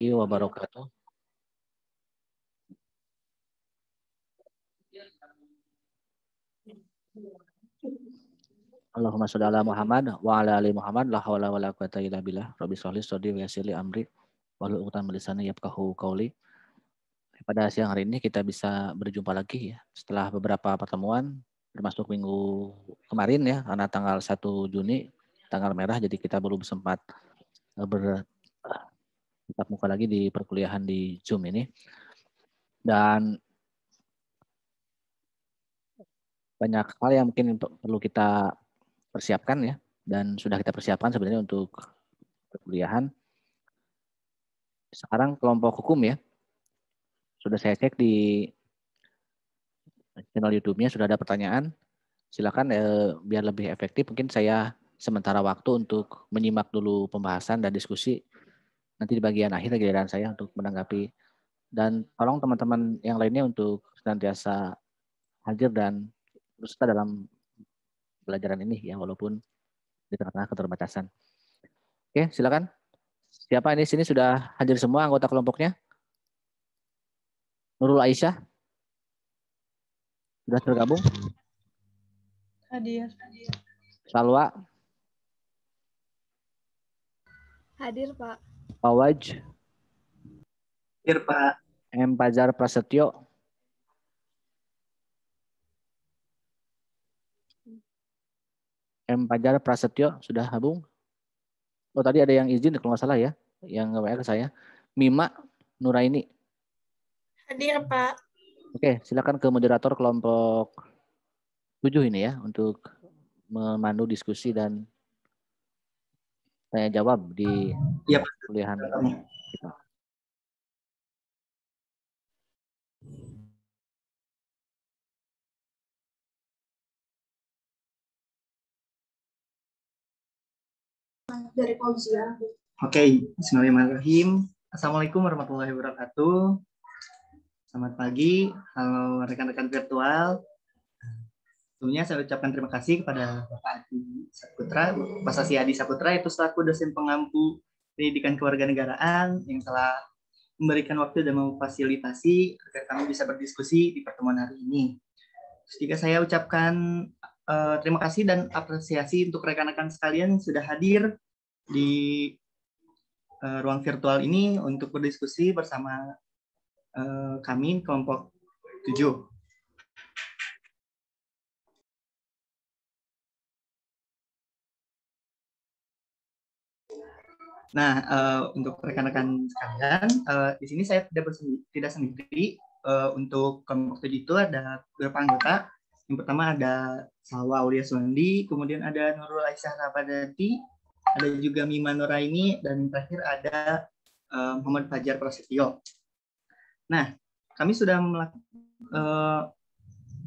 wabarakatuh. Allahumma sholli ala Muhammad wa ala ali Muhammad la haula wala quwata illa billah. Rabbi sholli shodri wa yassir li amri wahlul 'uqdatam min lisani yafqahu qawli. Pada siang hari ini kita bisa berjumpa lagi ya setelah beberapa pertemuan termasuk minggu kemarin ya karena tanggal 1 Juni tanggal merah jadi kita belum sempat bertatap muka lagi di perkuliahan di Zoom ini. Dan banyak hal yang mungkin perlu kita persiapkan ya dan sudah kita persiapkan sebenarnya untuk perkuliahan. Sekarang kelompok hukum ya. Sudah saya cek di channel YouTube-nya sudah ada pertanyaan. Silakan biar lebih efektif mungkin saya sementara waktu untuk menyimak dulu pembahasan dan diskusi. Nanti di bagian akhir giliran saya untuk menanggapi. Dan tolong teman-teman yang lainnya untuk senantiasa hadir dan berserta dalam pelajaran ini ya walaupun di tengah-tengah keterbatasan. Oke, silakan. Siapa ini sini sudah hadir semua anggota kelompoknya? Nurul Aisyah sudah tergabung? Hadir. Salwa? Hadir, Pak. Fawaj? Hadir, Pak. M. Fajar Prasetyo? M. Fajar Prasetyo sudah gabung? Oh tadi ada yang izin kalau nggak salah ya, yang nge-WA ke saya. Mima Nuraini. Hadir, Pak. Oke, silakan ke moderator kelompok 7 ini ya untuk memandu diskusi dan tanya jawab di kuliahan kita. Dari Fauzia. Oke, bismillahirrahmanirrahim. Assalamualaikum warahmatullahi wabarakatuh. Selamat pagi, halo rekan-rekan virtual. Sebelumnya saya ucapkan terima kasih kepada Bapak Adi Saputra, Pak Sasi Adi Saputra, itu selaku dosen pengampu pendidikan kewarganegaraan yang telah memberikan waktu dan memfasilitasi agar kami bisa berdiskusi di pertemuan hari ini. Juga saya ucapkan terima kasih dan apresiasi untuk rekan-rekan sekalian yang sudah hadir di ruang virtual ini untuk berdiskusi bersama kami kelompok 7. Nah, untuk rekan-rekan sekalian, di sini saya tidak sendiri. Untuk kelompok 7 itu ada beberapa anggota. Yang pertama ada Salwa Aulia Suwandi, kemudian ada Nurul Aisyah Rapadati, ada juga Mima Nuraini, dan yang terakhir ada Muhammad Fajar Prasetyo. Nah, kami sudah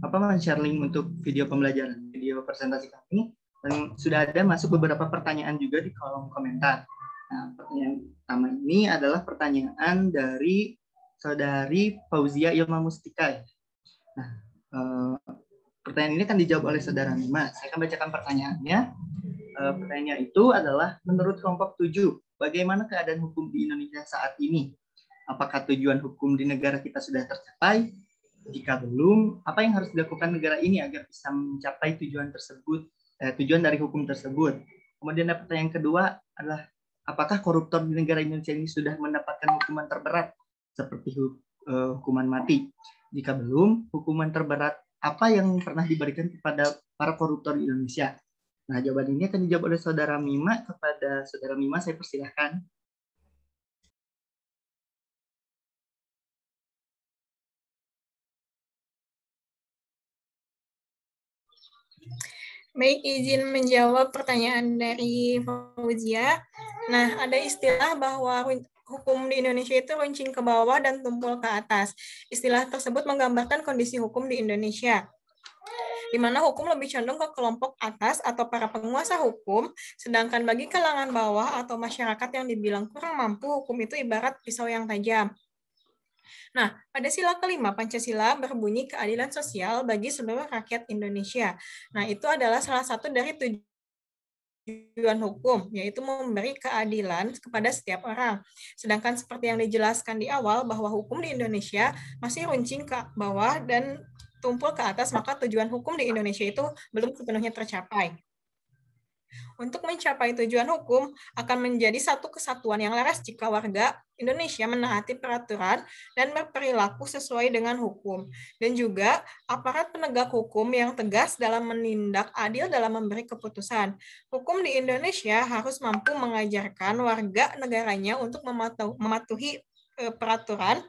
men-share link untuk video pembelajaran, video presentasi kami, dan sudah ada masuk beberapa pertanyaan juga di kolom komentar. Nah, pertanyaan pertama ini adalah pertanyaan dari Saudari Fauzia Ilma Mustika. Nah, pertanyaan ini akan dijawab oleh Saudara Mima. Saya akan bacakan pertanyaannya. Pertanyaan itu adalah, menurut kelompok 7, bagaimana keadaan hukum di Indonesia saat ini? Apakah tujuan hukum di negara kita sudah tercapai? Jika belum, apa yang harus dilakukan negara ini agar bisa mencapai tujuan tersebut, tujuan dari hukum tersebut? Kemudian pertanyaan kedua adalah, apakah koruptor di negara Indonesia ini sudah mendapatkan hukuman terberat seperti hukuman mati? Jika belum, hukuman terberat apa yang pernah diberikan kepada para koruptor di Indonesia? Nah, jawaban ini akan dijawab oleh Saudara Mima. Kepada Saudara Mima, saya persilahkan. Baik, izin menjawab pertanyaan dari Fauzia. Nah, ada istilah bahwa hukum di Indonesia itu runcing ke bawah dan tumpul ke atas. Istilah tersebut menggambarkan kondisi hukum di Indonesia, di mana hukum lebih condong ke kelompok atas atau para penguasa hukum, sedangkan bagi kalangan bawah atau masyarakat yang dibilang kurang mampu, hukum itu ibarat pisau yang tajam. Nah, pada sila kelima Pancasila berbunyi keadilan sosial bagi seluruh rakyat Indonesia. Nah, itu adalah salah satu dari tujuan tujuan hukum, yaitu memberi keadilan kepada setiap orang. Sedangkan seperti yang dijelaskan di awal bahwa hukum di Indonesia masih runcing ke bawah dan tumpul ke atas, maka tujuan hukum di Indonesia itu belum sepenuhnya tercapai. Untuk mencapai tujuan hukum akan menjadi satu kesatuan yang laras jika warga Indonesia menaati peraturan dan berperilaku sesuai dengan hukum. Dan juga aparat penegak hukum yang tegas dalam menindak adil dalam memberi keputusan. Hukum di Indonesia harus mampu mengajarkan warga negaranya untuk mematuhi peraturan,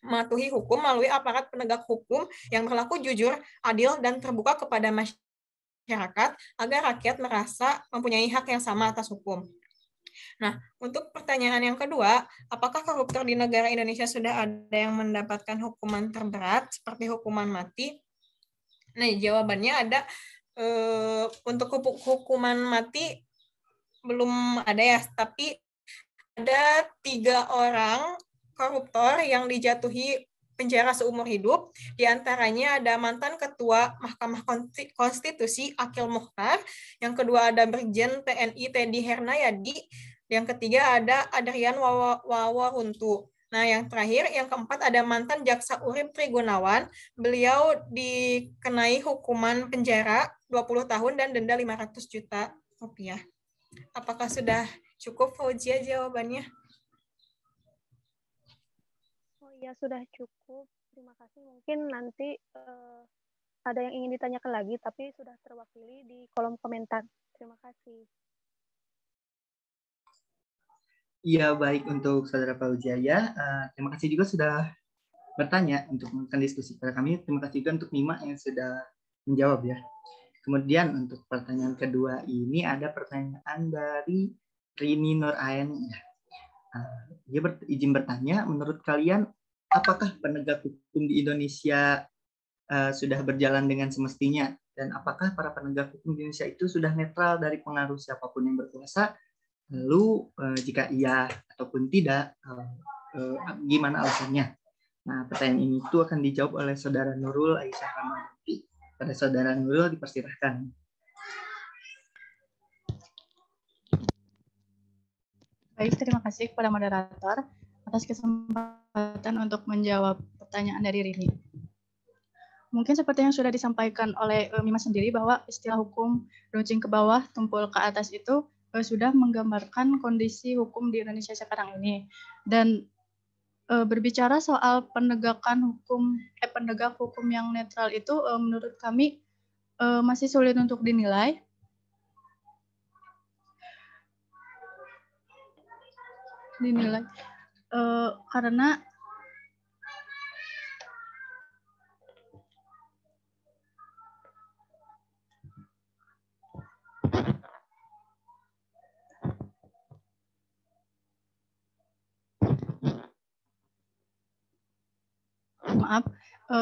mematuhi hukum melalui aparat penegak hukum yang berlaku jujur, adil, dan terbuka kepada masyarakat agar rakyat merasa mempunyai hak yang sama atas hukum. Nah, untuk pertanyaan yang kedua, apakah koruptor di negara Indonesia sudah ada yang mendapatkan hukuman terberat seperti hukuman mati? Nah, jawabannya ada. Untuk hukuman mati belum ada ya, tapi ada 3 orang koruptor yang dijatuhi penjara seumur hidup. Di antaranya ada mantan Ketua Mahkamah Konstitusi Akil Mukhtar, yang kedua ada Brigjen TNI Teddy Hernayadi, yang ketiga ada Adrian Waworuntu. Nah, yang terakhir, yang keempat ada mantan Jaksa Urip Trigunawan. Beliau dikenai hukuman penjara 20 tahun dan denda 500 juta rupiah. Apakah sudah cukup, Fauzia, jawabannya? Ya, sudah cukup. Terima kasih. Mungkin nanti ada yang ingin ditanyakan lagi, tapi sudah terwakili di kolom komentar. Terima kasih. Iya, baik untuk Saudara Fauzia ya. Terima kasih juga sudah bertanya untuk melakukan diskusi pada kami. Terima kasih juga untuk Mima yang sudah menjawab ya. Kemudian untuk pertanyaan kedua ini ada pertanyaan dari Rini Nur Ain. Dia izin bertanya, menurut kalian apakah penegak hukum di Indonesia sudah berjalan dengan semestinya? Dan apakah para penegak hukum di Indonesia itu sudah netral dari pengaruh siapapun yang berkuasa? Lalu jika iya ataupun tidak, gimana alasannya? Nah, pertanyaan ini itu akan dijawab oleh Saudara Nurul Aisyah Ramadhani. Pada Saudara Nurul dipersilahkan. Baik, terima kasih kepada moderator atas kesempatan untuk menjawab pertanyaan dari Rini. Mungkin seperti yang sudah disampaikan oleh Mima sendiri bahwa istilah hukum runcing ke bawah, tumpul ke atas itu sudah menggambarkan kondisi hukum di Indonesia sekarang ini. Dan berbicara soal penegak hukum yang netral itu menurut kami masih sulit untuk dinilai. Karena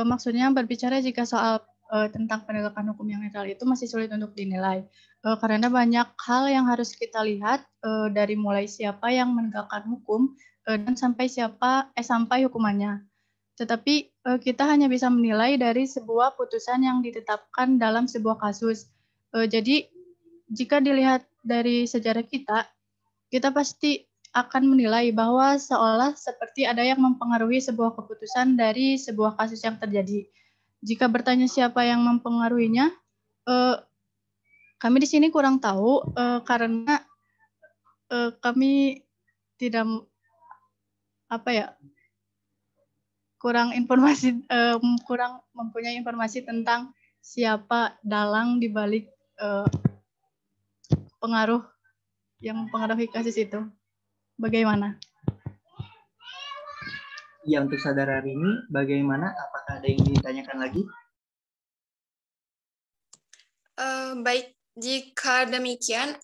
maksudnya berbicara jika soal tentang penegakan hukum yang netral itu masih sulit untuk dinilai karena banyak hal yang harus kita lihat dari mulai siapa yang menegakkan hukum dan sampai hukumannya. Tetapi kita hanya bisa menilai dari sebuah putusan yang ditetapkan dalam sebuah kasus. Jadi jika dilihat dari sejarah kita pasti akan menilai bahwa seolah seperti ada yang mempengaruhi sebuah keputusan dari sebuah kasus yang terjadi. Jika bertanya siapa yang mempengaruhinya, kami di sini kurang tahu karena kami tidak kurang mempunyai informasi tentang siapa dalang di balik pengaruh yang mempengaruhi kasus itu. Bagaimana? Ya, untuk Saudara Rini, bagaimana? Apakah ada yang ditanyakan lagi? Baik, jika demikian,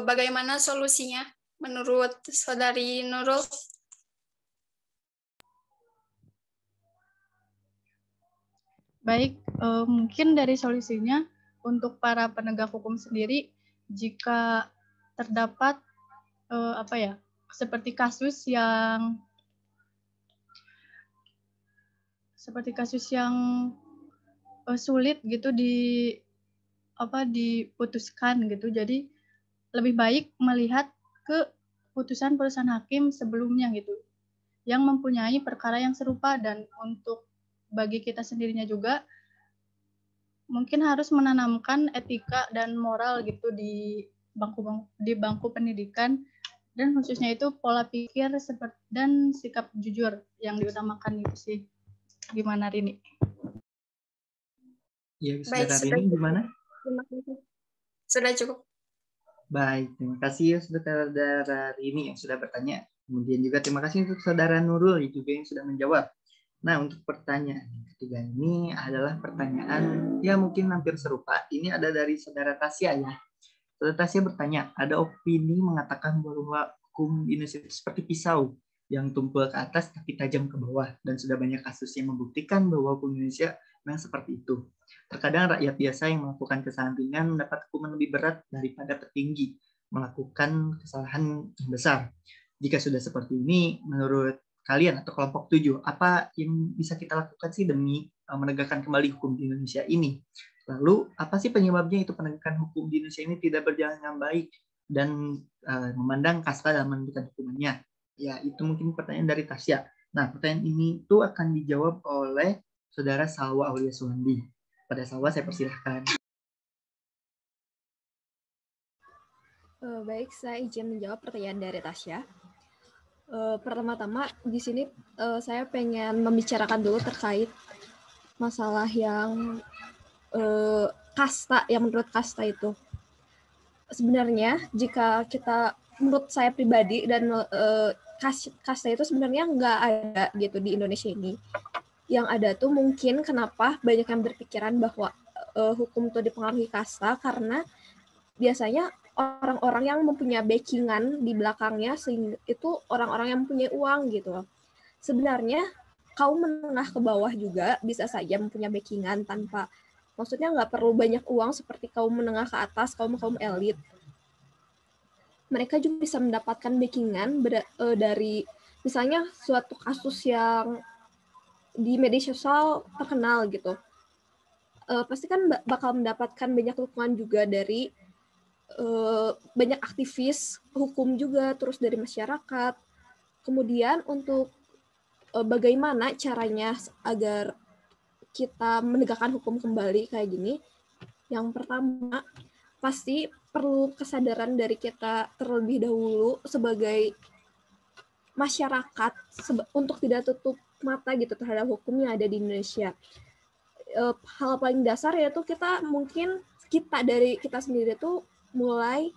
bagaimana solusinya menurut Saudari Nurul? Baik, mungkin dari solusinya untuk para penegak hukum sendiri, jika terdapat seperti kasus yang sulit gitu diputuskan gitu. Jadi lebih baik melihat ke putusan-putusan hakim sebelumnya gitu, yang mempunyai perkara yang serupa. Dan untuk bagi kita sendirinya juga mungkin harus menanamkan etika dan moral gitu di bangku pendidikan, dan khususnya itu pola pikir dan sikap jujur yang diutamakan gitu sih. Gimana Rini? Ya, Baik, saudara Rini gimana? Terima kasih. Sudah cukup. Baik, terima kasih ya saudara Rini yang sudah bertanya. Kemudian juga terima kasih untuk saudara Nurul juga yang sudah menjawab. Nah, untuk pertanyaan ketiga ini adalah pertanyaan ya mungkin hampir serupa. Ini ada dari saudara Tasya ya. Saudara Tasya bertanya, ada opini mengatakan bahwa hukum di Indonesia itu seperti pisau yang tumpul ke atas tapi tajam ke bawah, dan sudah banyak kasus yang membuktikan bahwa hukum Indonesia memang seperti itu. Terkadang rakyat biasa yang melakukan kesalahan ringan mendapat hukuman lebih berat daripada petinggi melakukan kesalahan yang besar. Jika sudah seperti ini, menurut kalian atau kelompok 7, apa yang bisa kita lakukan sih demi menegakkan kembali hukum di Indonesia ini? Lalu, apa sih penyebabnya itu penegakan hukum di Indonesia ini tidak berjalan dengan baik dan memandang kasta dalam menentukan hukumannya? Ya, itu mungkin pertanyaan dari Tasya. Nah, pertanyaan ini tuh akan dijawab oleh saudara Salwa Aulia Suwandi. Pada Salwa, saya persilahkan. Baik, saya izin menjawab pertanyaan dari Tasya. Pertama-tama di sini saya pengen membicarakan dulu terkait masalah yang kasta, yang menurut kasta itu. Sebenarnya jika kita, menurut saya pribadi, dan kasta itu sebenarnya nggak ada gitu di Indonesia ini. Yang ada tuh mungkin kenapa banyak yang berpikiran bahwa hukum itu dipengaruhi kasta, karena biasanya orang-orang yang mempunyai backingan di belakangnya, sehingga itu orang-orang yang mempunyai uang gitu. Sebenarnya kaum menengah ke bawah juga bisa saja mempunyai backingan tanpa, maksudnya nggak perlu banyak uang seperti kaum menengah ke atas, kaum elit. Mereka juga bisa mendapatkan backingan dari misalnya suatu kasus yang di media sosial terkenal gitu. Pasti kan bakal mendapatkan banyak dukungan juga dari banyak aktivis hukum juga, terus dari masyarakat. Kemudian untuk bagaimana caranya agar kita menegakkan hukum kembali kayak gini, yang pertama pasti perlu kesadaran dari kita terlebih dahulu sebagai masyarakat untuk tidak tutup mata gitu terhadap hukum yang ada di Indonesia. Hal paling dasar yaitu kita dari kita sendiri tuh mulai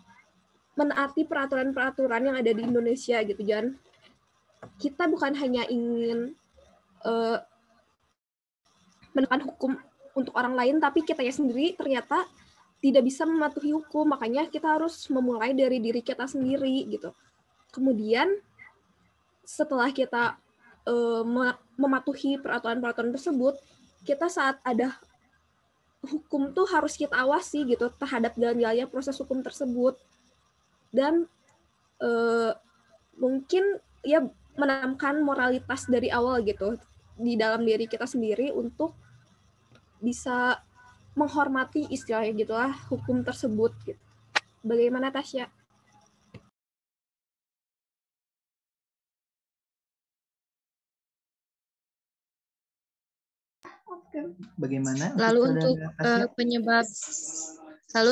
menaati peraturan-peraturan yang ada di Indonesia gitu. Jangan, kita bukan hanya ingin menegakkan hukum untuk orang lain, tapi kitanya sendiri ternyata tidak bisa mematuhi hukum. Makanya kita harus memulai dari diri kita sendiri gitu. Kemudian setelah kita mematuhi peraturan-peraturan tersebut, kita saat ada hukum tuh harus kita awasi gitu terhadap jalan-jalannya proses hukum tersebut. Dan mungkin ya menanamkan moralitas dari awal gitu di dalam diri kita sendiri untuk bisa menghormati istilahnya gitulah hukum tersebut gitu. Bagaimana Tasya? Bagaimana? Lalu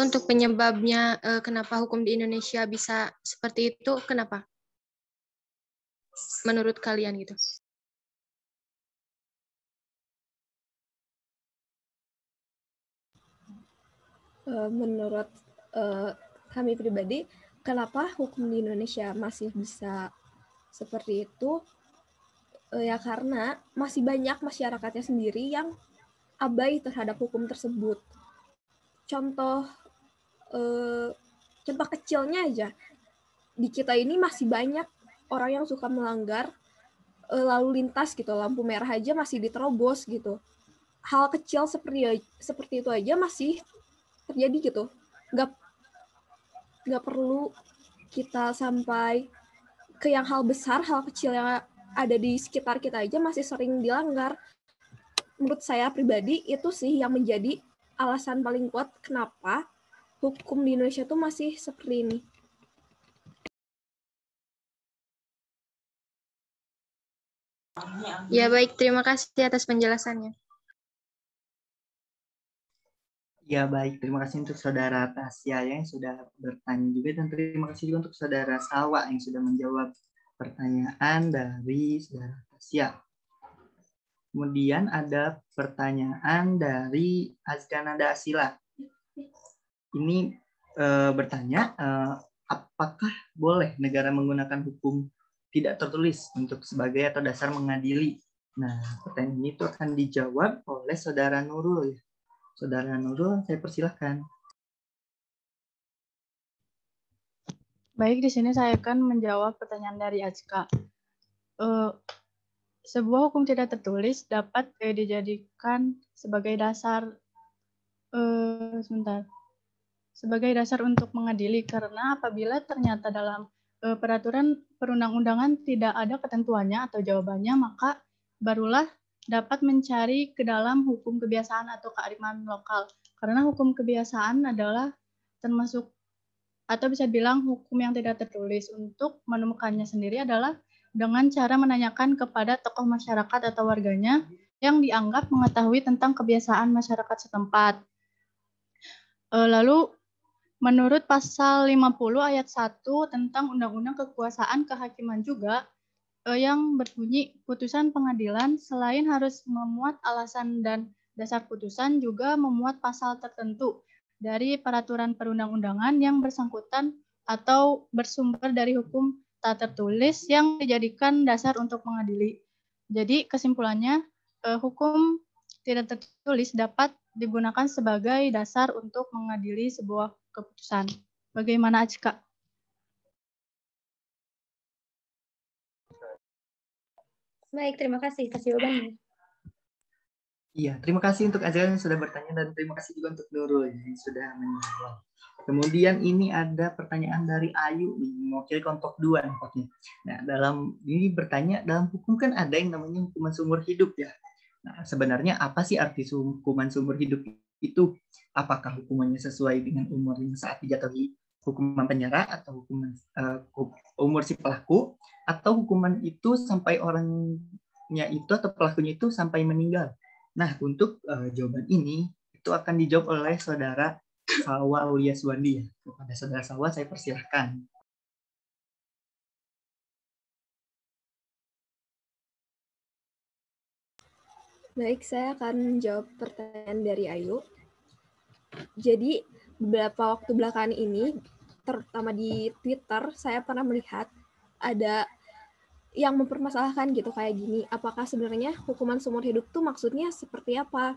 untuk penyebabnya kenapa hukum di Indonesia bisa seperti itu, kenapa? Menurut kalian gitu? Menurut kami pribadi, kenapa hukum di Indonesia masih bisa seperti itu? Ya karena masih banyak masyarakatnya sendiri yang abai terhadap hukum tersebut. Contoh kecilnya aja, di kita ini masih banyak orang yang suka melanggar lalu lintas gitu, lampu merah aja masih diterobos gitu. Hal kecil seperti itu aja masih terjadi gitu. Nggak perlu kita sampai ke yang hal besar, hal kecil yang ada di sekitar kita aja masih sering dilanggar. Menurut saya pribadi itu sih yang menjadi alasan paling kuat kenapa hukum di Indonesia tuh masih seperti ini. Ya baik, terima kasih atas penjelasannya. Ya baik, terima kasih untuk saudara Tasya yang sudah bertanya juga, dan terima kasih juga untuk saudara Sawa yang sudah menjawab pertanyaan dari saudara Tasya. Kemudian ada pertanyaan dari Azkanada Asila. Ini bertanya, apakah boleh negara menggunakan hukum tidak tertulis untuk sebagai atau dasar mengadili? Nah, pertanyaan ini itu akan dijawab oleh saudara Nurul. Saudara Nurul, saya persilahkan. Baik, di sini saya akan menjawab pertanyaan dari Azka. Sebuah hukum tidak tertulis dapat dijadikan sebagai dasar sebagai dasar untuk mengadili, karena apabila ternyata dalam peraturan perundang-undangan tidak ada ketentuannya atau jawabannya, maka barulah dapat mencari ke dalam hukum kebiasaan atau kearifan lokal. Karena hukum kebiasaan adalah termasuk atau bisa bilang hukum yang tidak tertulis. Untuk menemukannya sendiri adalah dengan cara menanyakan kepada tokoh masyarakat atau warganya yang dianggap mengetahui tentang kebiasaan masyarakat setempat. Lalu menurut pasal 50 ayat 1 tentang Undang-Undang Kekuasaan Kehakiman juga, yang berbunyi putusan pengadilan selain harus memuat alasan dan dasar putusan juga memuat pasal tertentu dari peraturan perundang-undangan yang bersangkutan atau bersumber dari hukum tak tertulis yang dijadikan dasar untuk mengadili. Jadi kesimpulannya, hukum tidak tertulis dapat digunakan sebagai dasar untuk mengadili sebuah keputusan. Bagaimana Acika? Baik, terima kasih atas jawabannya. Iya, terima kasih untuk Azal yang sudah bertanya, dan terima kasih juga untuk Nurul yang sudah menjawab. Kemudian ini ada pertanyaan dari Ayu, mewakili kelompok 2 nampaknya. Nah, dalam ini bertanya, dalam hukum kan ada yang namanya hukuman seumur hidup ya. Nah, sebenarnya apa sih arti hukuman seumur hidup itu? Apakah hukumannya sesuai dengan umur yang saat dijatuhi hukuman penjara, atau hukuman umur si pelaku, atau hukuman itu sampai orangnya itu atau pelakunya itu sampai meninggal? Nah, untuk jawaban ini itu akan dijawab oleh saudara Salwa Aulia Suwandi. Kepada saudara Salwa saya persilahkan. Baik, saya akan menjawab pertanyaan dari Ayu. Jadi, beberapa waktu belakangan ini, terutama di Twitter, saya pernah melihat ada yang mempermasalahkan gitu kayak gini, apakah sebenarnya hukuman seumur hidup tuh maksudnya seperti apa?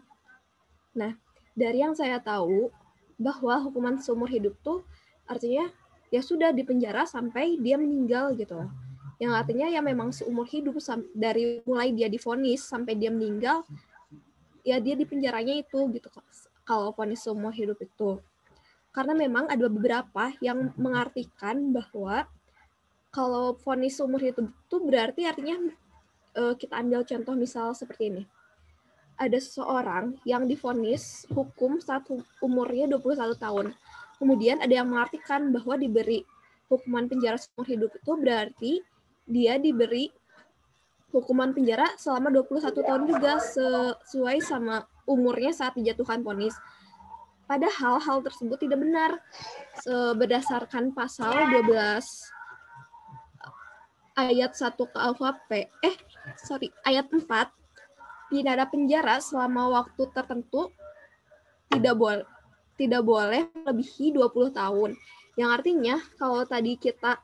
Nah, dari yang saya tahu, bahwa hukuman seumur hidup tuh artinya ya sudah dipenjara sampai dia meninggal gitu. Yang artinya ya memang seumur hidup, dari mulai dia divonis sampai dia meninggal, ya dia dipenjaranya itu gitu kalau vonis seumur hidup itu. Karena memang ada beberapa yang mengartikan bahwa kalau vonis seumur hidup itu berarti artinya kita ambil contoh misal seperti ini. Ada seseorang yang divonis hukum saat umurnya 21 tahun. Kemudian ada yang mengartikan bahwa diberi hukuman penjara seumur hidup itu berarti dia diberi hukuman penjara selama 21 tahun juga sesuai sama umurnya saat dijatuhkan vonis. Padahal hal tersebut tidak benar. Berdasarkan pasal 12 ayat 1 KUHP, ayat 4, pidana penjara selama waktu tertentu tidak boleh melebihi 20 tahun. Yang artinya kalau tadi kita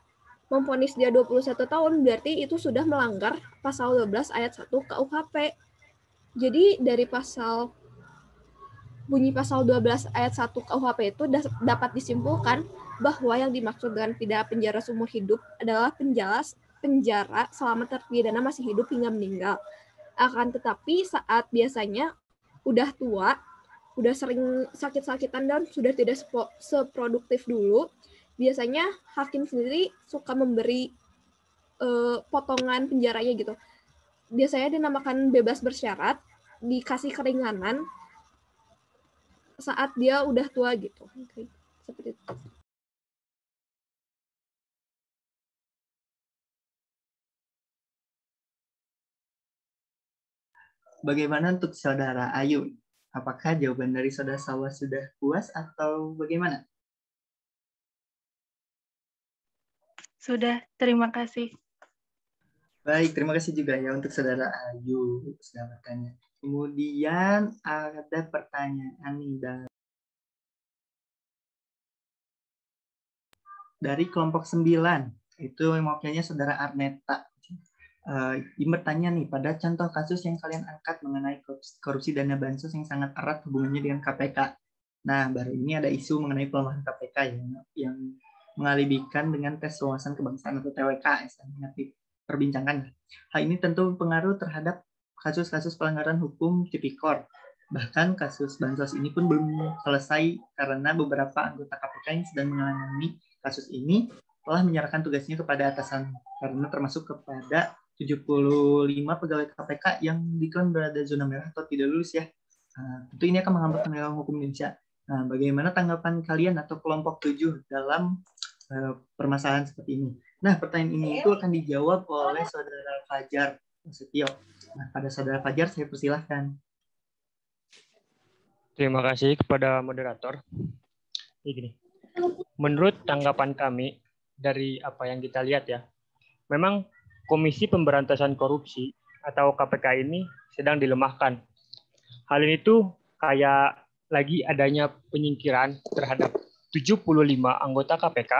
memvonis dia 21 tahun, berarti itu sudah melanggar pasal 12 ayat 1 KUHP. Jadi dari bunyi pasal 12 ayat 1 KUHP itu dapat disimpulkan bahwa yang dimaksud dengan pidana penjara seumur hidup adalah penjara selama terpidana masih hidup hingga meninggal. Akan tetapi saat biasanya udah tua, udah sering sakit-sakitan dan sudah tidak seproduktif dulu, biasanya hakim sendiri suka memberi potongan penjaranya gitu. Biasanya dinamakan bebas bersyarat, dikasih keringanan saat dia udah tua gitu. Seperti itu. bagaimana untuk Saudara Ayu? Apakah jawaban dari Saudara Salwa sudah puas atau bagaimana? Sudah, terima kasih. Baik, terima kasih juga ya untuk Saudara Ayu sudah bertanya. Kemudian ada pertanyaan nih dari kelompok 9. Itu mewakilnya Saudara Arneta. Ini bertanya nih, pada contoh kasus yang kalian angkat mengenai korupsi dana bansos yang sangat erat hubungannya dengan KPK. Nah, baru ini ada isu mengenai pelemahan KPK yang mengalibikan dengan tes wawasan kebangsaan atau TWK yang diperbincangkan. Hal ini tentu pengaruh terhadap kasus-kasus pelanggaran hukum Tipikor. Bahkan kasus bansos ini pun belum selesai karena beberapa anggota KPK yang sedang menangani kasus ini telah menyerahkan tugasnya kepada atasan, karena termasuk kepada 75 pegawai KPK yang diklaim berada zona merah atau tidak lulus ya. Tentu ini akan menghambat penegakan hukum Indonesia. Nah, bagaimana tanggapan kalian atau kelompok 7 dalam permasalahan seperti ini? Nah, pertanyaan ini itu akan dijawab oleh Saudara Fajar Setio. Nah, pada Saudara Fajar saya persilahkan. Terima kasih kepada moderator. Begini, menurut tanggapan kami dari apa yang kita lihat ya, memang Komisi Pemberantasan Korupsi atau KPK ini sedang dilemahkan. Hal ini tuh kayak lagi adanya penyingkiran terhadap 75 anggota KPK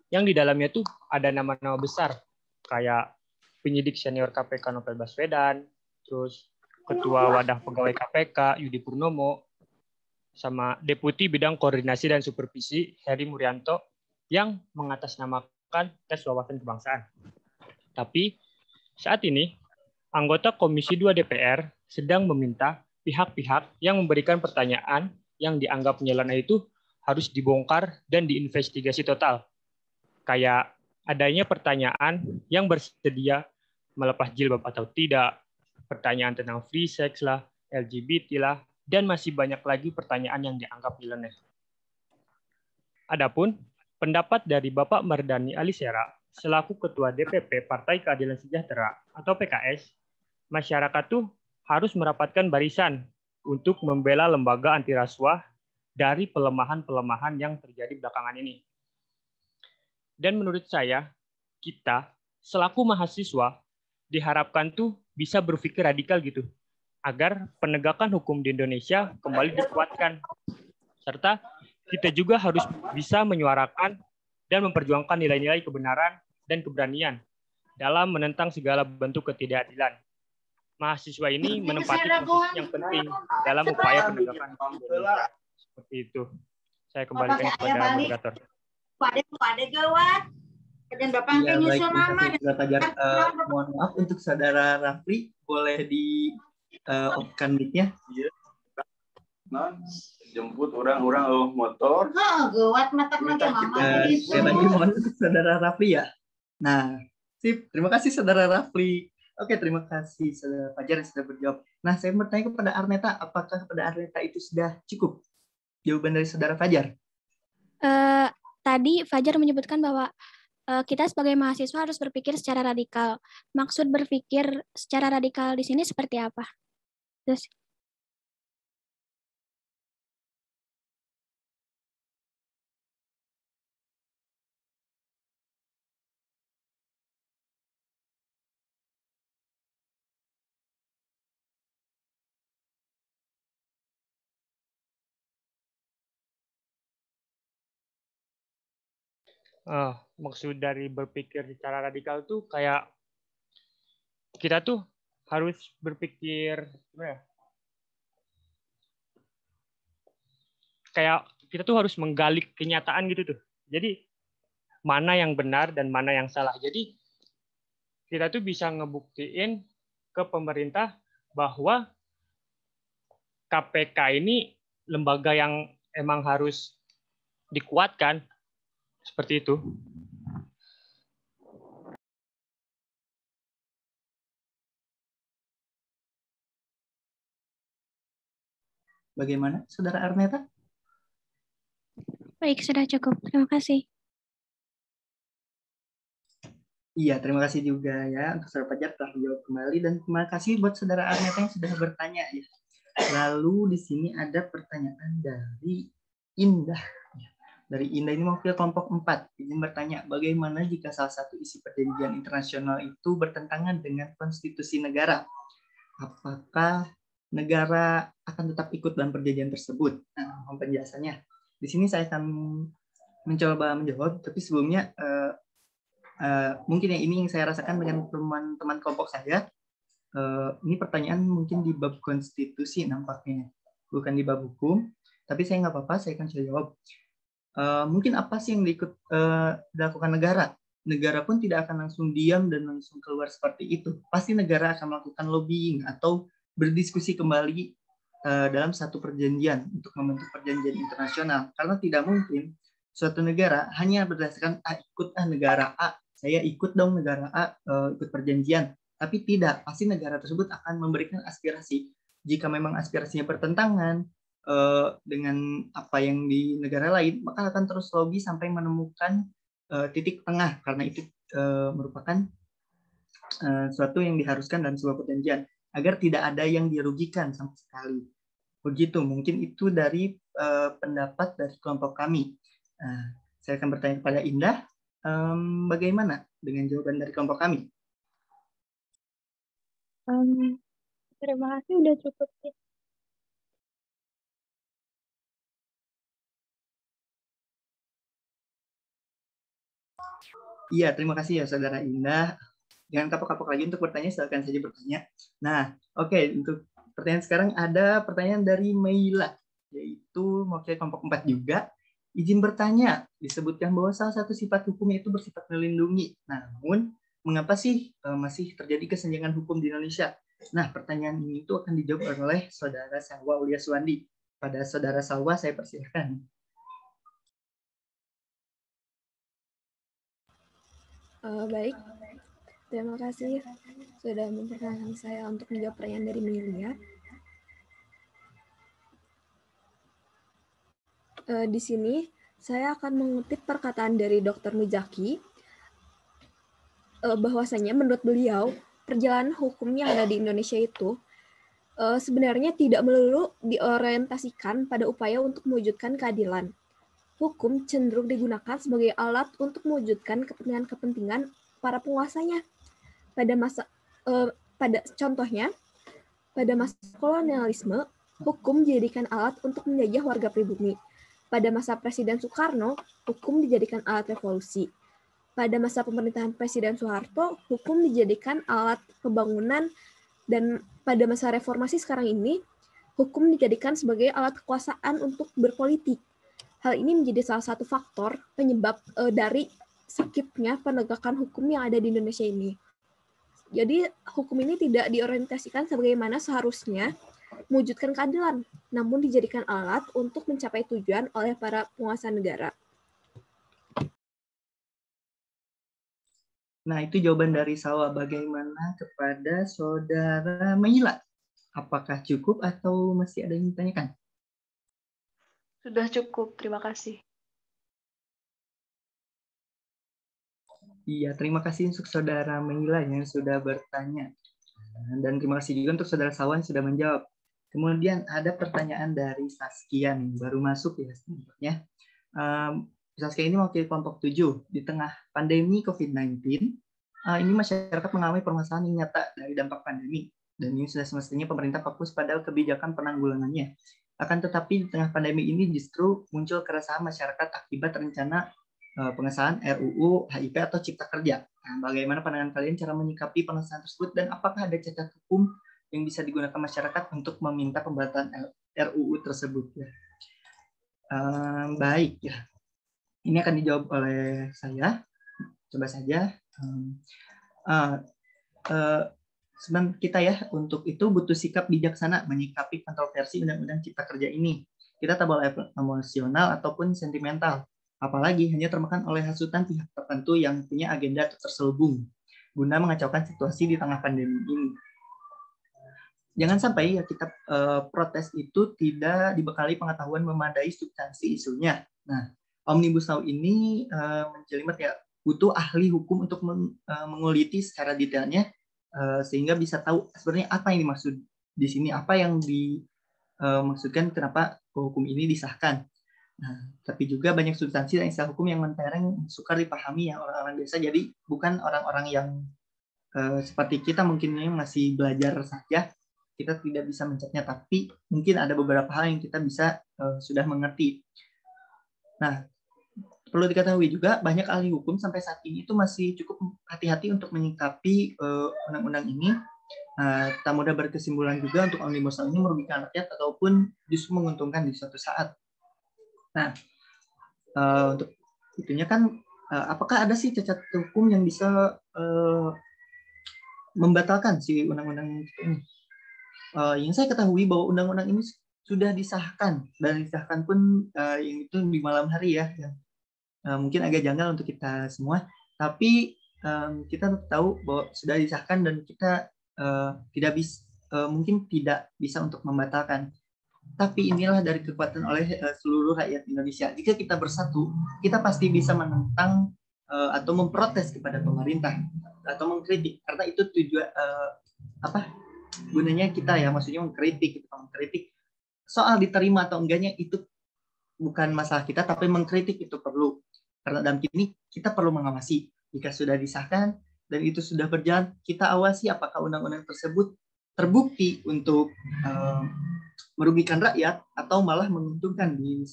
yang di dalamnya tuh ada nama-nama besar kayak penyidik senior KPK Novel Baswedan, terus Ketua Wadah Pegawai KPK Yudi Purnomo, sama Deputi Bidang Koordinasi dan Supervisi Heri Murianto yang mengatasnamakan tes wawasan kebangsaan. Tapi saat ini anggota Komisi 2 DPR sedang meminta pihak-pihak yang memberikan pertanyaan yang dianggap nyeleneh itu harus dibongkar dan diinvestigasi total. Kayak adanya pertanyaan yang bersedia melepas jilbab atau tidak, pertanyaan tentang free sex lah, LGBT lah, dan masih banyak lagi pertanyaan yang dianggap nyeleneh. Adapun pendapat dari Bapak Mardhani Alisera selaku Ketua DPP Partai Keadilan Sejahtera atau PKS, masyarakat tuh harus merapatkan barisan untuk membela lembaga anti rasuah dari pelemahan-pelemahan yang terjadi belakangan ini. Dan menurut saya, kita selaku mahasiswa diharapkan tuh bisa berpikir radikal gitu, agar penegakan hukum di Indonesia kembali dikuatkan. Serta kita juga harus bisa menyuarakan dan memperjuangkan nilai-nilai kebenaran dan keberanian dalam menentang segala bentuk ketidakadilan. Mahasiswa ini menempati posisi yang penting dalam upaya penegakan hukum Indonesia. Seperti itu. Saya kembalikan kepada moderator. Ya, baik, Fajar. Mohon maaf untuk Saudara Rafli, boleh di off-kan mic-nya? Jemput orang-orang motor. Saya lagi mohon untuk Saudara Rafli ya. Nah, sip. Terima kasih Saudara Rafli. Oke, terima kasih Saudara Fajar yang sudah berjawab. Nah, saya bertanya kepada Arneta, apakah kepada Arneta itu sudah cukup jawaban dari Saudara Fajar? Tadi Fajar menyebutkan bahwa kita sebagai mahasiswa harus berpikir secara radikal. Maksud berpikir secara radikal di sini seperti apa? Terus Maksud dari berpikir secara radikal tuh kayak kita tuh harus berpikir kayak kita tuh harus menggali kenyataan gitu tuh. Jadi mana yang benar dan mana yang salah. Jadi kita tuh bisa ngebuktiin ke pemerintah bahwa KPK ini lembaga yang emang harus dikuatkan. Seperti itu. Bagaimana, Saudara Arneta? baik, sudah cukup. Terima kasih. Iya, terima kasih juga ya untuk Saudara Fajar telah menjawab kembali, dan terima kasih buat Saudara Arneta yang sudah bertanya ya. Lalu di sini ada pertanyaan dari Indah. Dari Indah ini mewakili kelompok 4. Izin bertanya, bagaimana jika salah satu isi perjanjian internasional itu bertentangan dengan konstitusi negara? Apakah negara akan tetap ikut dalam perjanjian tersebut? Nah, mohon penjelasannya. Di sini saya akan mencoba menjawab, tapi sebelumnya mungkin yang ini yang saya rasakan dengan teman-teman kelompok saya. Ini pertanyaan mungkin di bab konstitusi nampaknya, bukan di bab hukum, tapi saya nggak apa-apa, saya akan coba jawab. Mungkin apa sih yang dilakukan negara? Negara pun tidak akan langsung diam dan langsung keluar seperti itu. Pasti negara akan melakukan lobbying atau berdiskusi kembali dalam satu perjanjian untuk membentuk perjanjian internasional. Karena tidak mungkin suatu negara hanya berdasarkan ikut negara A, saya ikut dong negara A ikut perjanjian. Tapi tidak, pasti negara tersebut akan memberikan aspirasi. Jika memang aspirasinya bertentangan dengan apa yang di negara lain, maka akan terus lobby sampai menemukan titik tengah, karena itu merupakan sesuatu yang diharuskan dalam sebuah perjanjian agar tidak ada yang dirugikan sama sekali. Begitu, mungkin itu dari pendapat dari kelompok kami. Saya akan bertanya kepada Indah, bagaimana dengan jawaban dari kelompok kami? Terima kasih, udah cukup sih. Iya, terima kasih ya Saudara Indah. Jangan kapok-kapok lagi untuk bertanya, silakan saja bertanya. Nah, oke, untuk pertanyaan sekarang ada pertanyaan dari Meila, yaitu mewakili kelompok 4 juga. Izin bertanya, disebutkan bahwa salah satu sifat hukum itu bersifat melindungi. Namun, mengapa sih masih terjadi kesenjangan hukum di Indonesia? Nah, pertanyaan ini itu akan dijawab oleh Saudara Salwa Aulia Suwandi. Pada Saudara Salwa, saya persilahkan. Baik, terima kasih sudah memperkenalkan saya untuk menjawab pertanyaan dari Melia. Di sini saya akan mengutip perkataan dari Dr. Muzaki, bahwasanya menurut beliau perjalanan hukum yang ada di Indonesia itu sebenarnya tidak melulu diorientasikan pada upaya untuk mewujudkan keadilan. Hukum cenderung digunakan sebagai alat untuk mewujudkan kepentingan-kepentingan para penguasanya. Contohnya, pada masa kolonialisme, hukum dijadikan alat untuk menjajah warga pribumi. Pada masa Presiden Soekarno, hukum dijadikan alat revolusi. Pada masa pemerintahan Presiden Soeharto, hukum dijadikan alat pembangunan, dan pada masa reformasi sekarang ini, hukum dijadikan sebagai alat kekuasaan untuk berpolitik. Hal ini menjadi salah satu faktor penyebab dari sakitnya penegakan hukum yang ada di Indonesia ini. Jadi hukum ini tidak diorientasikan sebagaimana seharusnya mewujudkan keadilan, namun dijadikan alat untuk mencapai tujuan oleh para penguasa negara. Nah, itu jawaban dari Salwa. Bagaimana kepada Saudara Meila? Apakah cukup atau masih ada yang ditanyakan? Sudah cukup, terima kasih. Iya, terima kasih untuk Saudara Meila yang sudah bertanya. Dan terima kasih juga untuk Saudara Sawan yang sudah menjawab. Kemudian ada pertanyaan dari Saskia nih, baru masuk ya sebenarnya. Saskia ini mewakili kelompok 7. Di tengah pandemi COVID-19, ini masyarakat mengalami permasalahan yang nyata dari dampak pandemi. Dan ini sudah semestinya pemerintah fokus pada kebijakan penanggulangannya. Akan tetapi di tengah pandemi ini justru muncul keresahan masyarakat akibat rencana pengesahan RUU HIP atau Cipta Kerja. Nah, bagaimana pandangan kalian cara menyikapi pengesahan tersebut, dan apakah ada cacat hukum yang bisa digunakan masyarakat untuk meminta pembatalan RUU tersebut? Baik ya, ini akan dijawab oleh saya. Coba saja. Sebenarnya kita ya untuk itu butuh sikap bijaksana menyikapi kontroversi Undang-Undang Cipta Kerja ini. Kita tak boleh emosional ataupun sentimental, apalagi hanya termakan oleh hasutan pihak tertentu yang punya agenda terselubung guna mengacaukan situasi di tengah pandemi ini. Jangan sampai ya kita protes itu tidak dibekali pengetahuan memadai substansi isunya. Nah, Omnibus Law ini menjelimet ya butuh ahli hukum untuk menguliti secara detailnya sehingga bisa tahu sebenarnya apa yang dimaksud di sini, apa yang dimaksudkan kenapa hukum ini disahkan. Nah, tapi juga banyak substansi dan istilah hukum yang mentereng sukar dipahami ya orang-orang biasa. Jadi bukan orang-orang yang seperti kita mungkin yang masih belajar saja, kita tidak bisa mencapnya, tapi mungkin ada beberapa hal yang kita bisa sudah mengerti. Nah, perlu diketahui juga banyak ahli hukum sampai saat ini itu masih cukup hati-hati untuk menyikapi undang-undang ini. Tak mudah berkesimpulan juga untuk omnibus law ini merugikan rakyat ataupun justru menguntungkan di suatu saat. Nah, untuk itunya kan, apakah ada sih cacat hukum yang bisa membatalkan si undang-undang ini? Yang saya ketahui bahwa undang-undang ini sudah disahkan, dan disahkan pun yang itu di malam hari ya, yang mungkin agak janggal untuk kita semua, tapi kita tahu bahwa sudah disahkan dan kita tidak bisa, mungkin tidak bisa untuk membatalkan. Tapi inilah dari kekuatan oleh seluruh rakyat Indonesia. Jika kita bersatu, kita pasti bisa menentang atau memprotes kepada pemerintah atau mengkritik, karena itu tujuan gunanya kita ya, maksudnya mengkritik soal diterima atau enggaknya itu bukan masalah kita, tapi mengkritik itu perlu. Karena dalam ini kita perlu mengawasi. Jika sudah disahkan dan itu sudah berjalan, kita awasi apakah undang-undang tersebut terbukti untuk merugikan rakyat atau malah menguntungkan di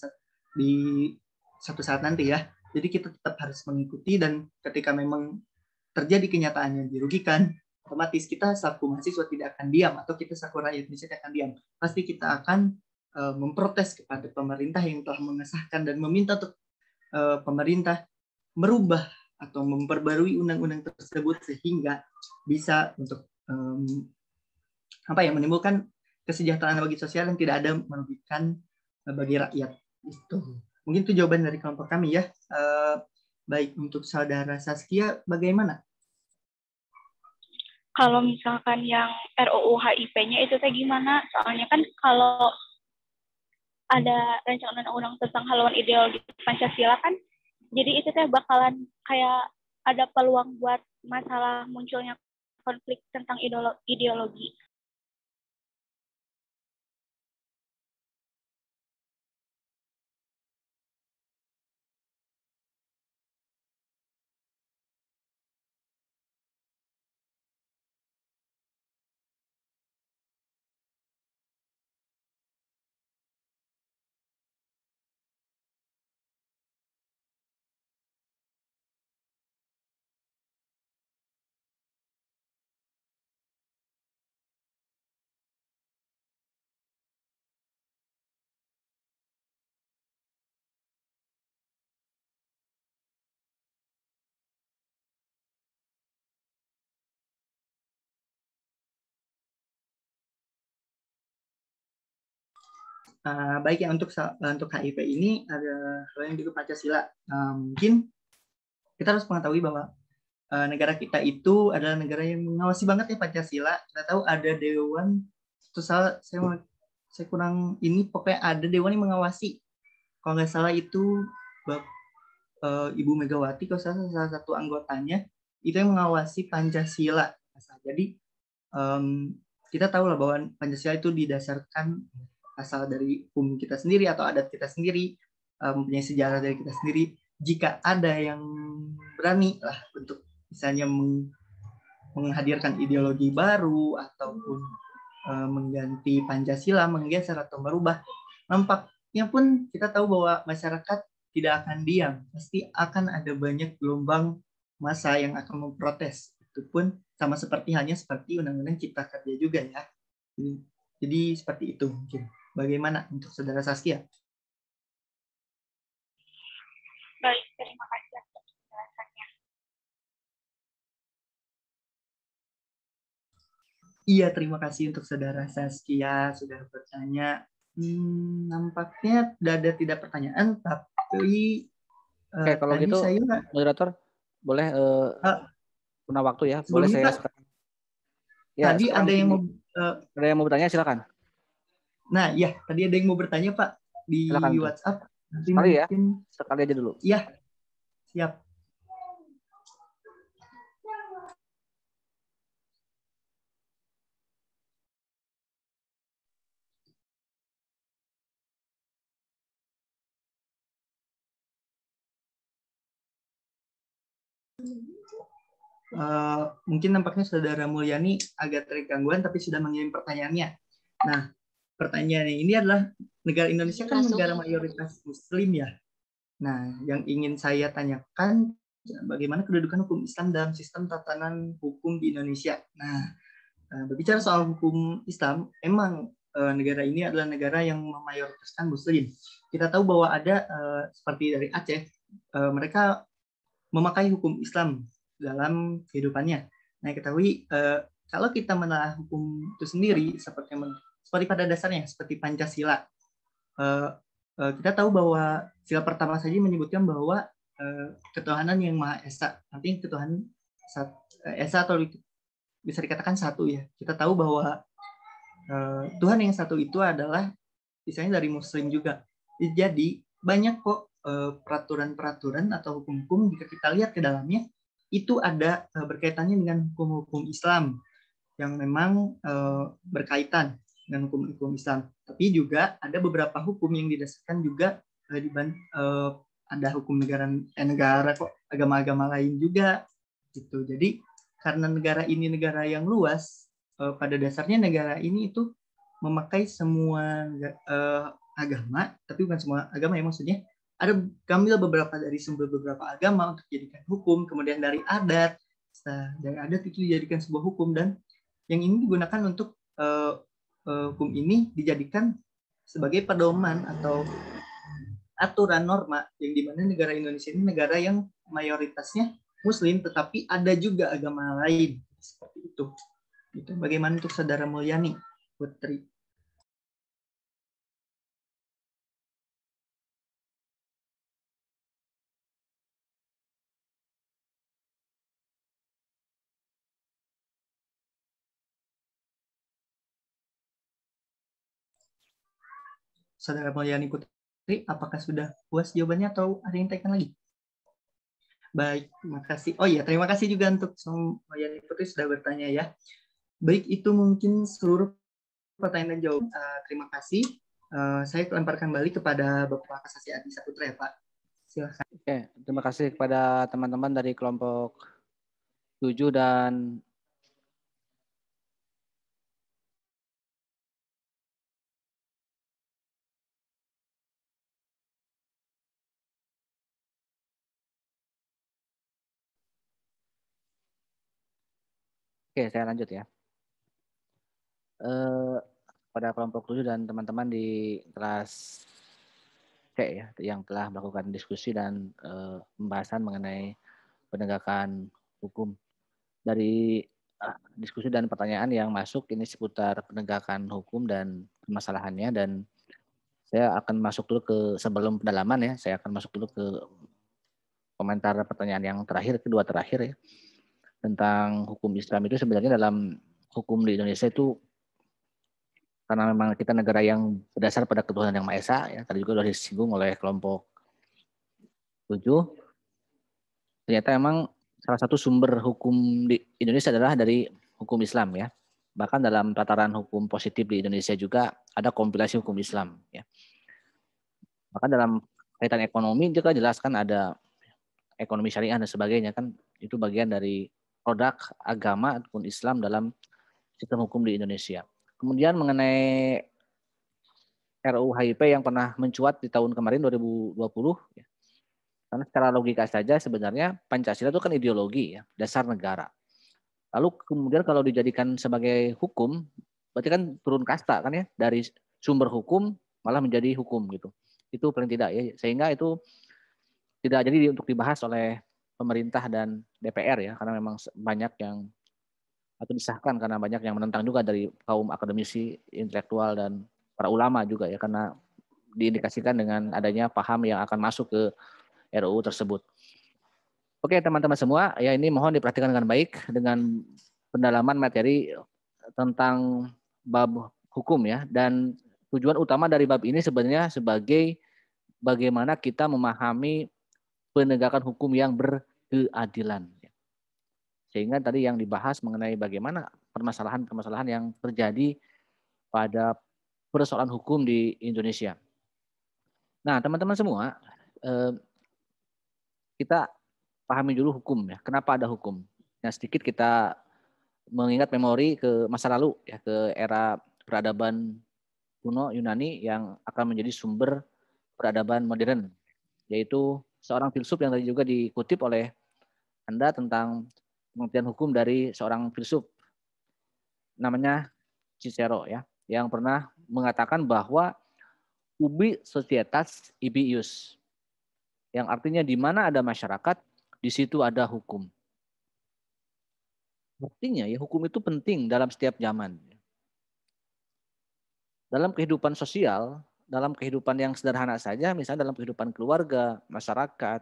suatu saat nanti ya. Jadi kita tetap harus mengikuti, dan ketika memang terjadi kenyataan yang dirugikan, otomatis kita selaku mahasiswa tidak akan diam, atau kita selaku rakyat Indonesia tidak akan diam. Pasti kita akan memprotes kepada pemerintah yang telah mengesahkan dan meminta untuk pemerintah merubah atau memperbarui undang-undang tersebut sehingga bisa untuk menimbulkan kesejahteraan bagi sosial yang tidak ada merugikan bagi rakyat. Itu mungkin itu jawaban dari kelompok kami ya. Baik, untuk saudara Saskia bagaimana? Kalau misalkan yang RUU HIP-nya itu teh gimana? Soalnya kan kalau ada rancangan undang-undang tentang haluan ideologi Pancasila kan, jadi itu teh bakalan kayak ada peluang buat masalah munculnya konflik tentang ideologi. Baik ya, untuk HIP ini ada hal yang juga Pancasila. Mungkin kita harus mengetahui bahwa negara kita itu adalah negara yang mengawasi banget ya Pancasila. Kita tahu ada dewan, saya kurang ini, pokoknya ada dewan yang mengawasi. Kalau nggak salah itu Ibu Megawati, kalau salah satu anggotanya itu yang mengawasi Pancasila. Jadi kita tahu lah bahwa Pancasila itu didasarkan asal dari hukum kita sendiri atau adat kita sendiri, mempunyai sejarah dari kita sendiri. Jika ada yang berani lah untuk misalnya menghadirkan ideologi baru ataupun mengganti Pancasila, menggeser atau merubah, nampaknya pun kita tahu bahwa masyarakat tidak akan diam. Pasti akan ada banyak gelombang massa yang akan memprotes. Itu pun sama seperti Undang-Undang Cipta Kerja juga ya. Jadi seperti itu mungkin. Bagaimana untuk saudara Saskia? Baik, terima kasih atas penjelasannya. Iya, terima kasih untuk saudara Saskia sudah bertanya. Nampaknya tidak pertanyaan, tapi oke, kalau gitu saya, moderator boleh guna waktu ya, boleh saya sekarang. Ya, tadi sekarang ada yang mau bertanya, silakan. Nah, ya, tadi ada yang mau bertanya, Pak, di silakan, WhatsApp. Sekali ya, sekali aja dulu. Iya, siap. Mungkin nampaknya Saudara Mulyani agak tergangguan tapi sudah mengirim pertanyaannya. Nah, pertanyaannya ini adalah negara Indonesia kan negara mayoritas Muslim ya. Nah, yang ingin saya tanyakan bagaimana kedudukan hukum Islam dalam sistem tatanan hukum di Indonesia. Nah, berbicara soal hukum Islam, emang negara ini adalah negara yang memayoritaskan Muslim. Kita tahu bahwa ada seperti dari Aceh, mereka memakai hukum Islam dalam kehidupannya. Nah, ketahui kalau kita menelaah hukum itu sendiri seperti pada dasarnya seperti Pancasila, kita tahu bahwa sila pertama saja menyebutkan bahwa ketuhanan yang Maha Esa, artinya ketuhanan Esa atau bisa dikatakan satu ya. Kita tahu bahwa Tuhan yang satu itu adalah misalnya dari Muslim juga. Jadi banyak kok peraturan-peraturan atau hukum-hukum jika kita lihat ke dalamnya itu ada berkaitannya dengan hukum-hukum Islam yang memang berkaitan dengan hukum-hukum Islam. Tapi juga ada beberapa hukum yang didasarkan juga ada hukum negara kok agama-agama lain juga gitu. Jadi karena negara ini negara yang luas, pada dasarnya negara ini itu memakai semua agama, tapi bukan semua agama ya, maksudnya ada ambil beberapa dari sumber beberapa agama untuk dijadikan hukum, kemudian dari adat itu dijadikan sebuah hukum, dan yang ini digunakan untuk hukum ini dijadikan sebagai pedoman atau aturan norma, yang dimana negara Indonesia ini negara yang mayoritasnya Muslim, tetapi ada juga agama lain seperti itu. Itu bagaimana untuk Saudara Mulyani Putri? Saudara Mulyani Putri, apakah sudah puas jawabannya atau ada yang tanyakan lagi? Baik, terima kasih. Oh iya, terima kasih juga untuk Mulyani Putri sudah bertanya ya. Baik, itu mungkin seluruh pertanyaan dan jawaban. Terima kasih. Saya lemparkan balik kepada Bapak Kasasi Adi Saputra ya Pak. Silakan. Oke, terima kasih kepada teman-teman dari kelompok 7 dan Oke, saya lanjut ya. Pada kelompok 7 dan teman-teman di kelas C ya, yang telah melakukan diskusi dan pembahasan mengenai penegakan hukum. Dari diskusi dan pertanyaan yang masuk ini seputar penegakan hukum dan permasalahannya, dan saya akan masuk dulu ke sebelum pendalaman ya, saya akan masuk dulu ke komentar pertanyaan yang terakhir, kedua terakhir ya, tentang hukum Islam itu sebenarnya dalam hukum di Indonesia itu karena memang kita negara yang berdasar pada ketuhanan yang Maha Esa ya, tadi juga sudah disinggung oleh kelompok 7. Ternyata memang salah satu sumber hukum di Indonesia adalah dari hukum Islam ya. Bahkan dalam tataran hukum positif di Indonesia juga ada kompilasi hukum Islam ya. Bahkan dalam kaitan ekonomi juga jelas kan ada ekonomi syariah dan sebagainya, kan itu bagian dari produk agama ataupun Islam dalam sistem hukum di Indonesia. Kemudian mengenai RUU HIP yang pernah mencuat di tahun kemarin 2020 ya. Karena secara logika saja sebenarnya Pancasila itu kan ideologi ya, dasar negara. Lalu kemudian kalau dijadikan sebagai hukum, berarti kan turun kasta kan ya, dari sumber hukum malah menjadi hukum gitu. Itu paling tidak ya, sehingga itu tidak jadi untuk dibahas oleh pemerintah dan DPR ya, karena memang banyak yang atau disahkan karena banyak yang menentang juga dari kaum akademisi, intelektual dan para ulama juga ya, karena diindikasikan dengan adanya paham yang akan masuk ke RUU tersebut. Oke teman-teman semua, ya ini mohon diperhatikan dengan baik dengan pendalaman materi tentang bab hukum ya, dan tujuan utama dari bab ini sebenarnya sebagai bagaimana kita memahami penegakan hukum yang berkeadilan. Sehingga tadi yang dibahas mengenai bagaimana permasalahan-permasalahan yang terjadi pada persoalan hukum di Indonesia. Nah, teman-teman semua, kita pahami dulu hukum ya. Kenapa ada hukum? Nah, sedikit kita mengingat memori ke masa lalu ya, ke era peradaban kuno Yunani yang akan menjadi sumber peradaban modern, yaitu seorang filsuf yang tadi juga dikutip oleh Anda tentang pengertian hukum dari seorang filsuf namanya Cicero ya, yang pernah mengatakan bahwa ubi societas ibi ius, yang artinya di mana ada masyarakat, di situ ada hukum. Artinya ya hukum itu penting dalam setiap zaman. Dalam kehidupan sosial, dalam kehidupan yang sederhana saja, misalnya dalam kehidupan keluarga, masyarakat,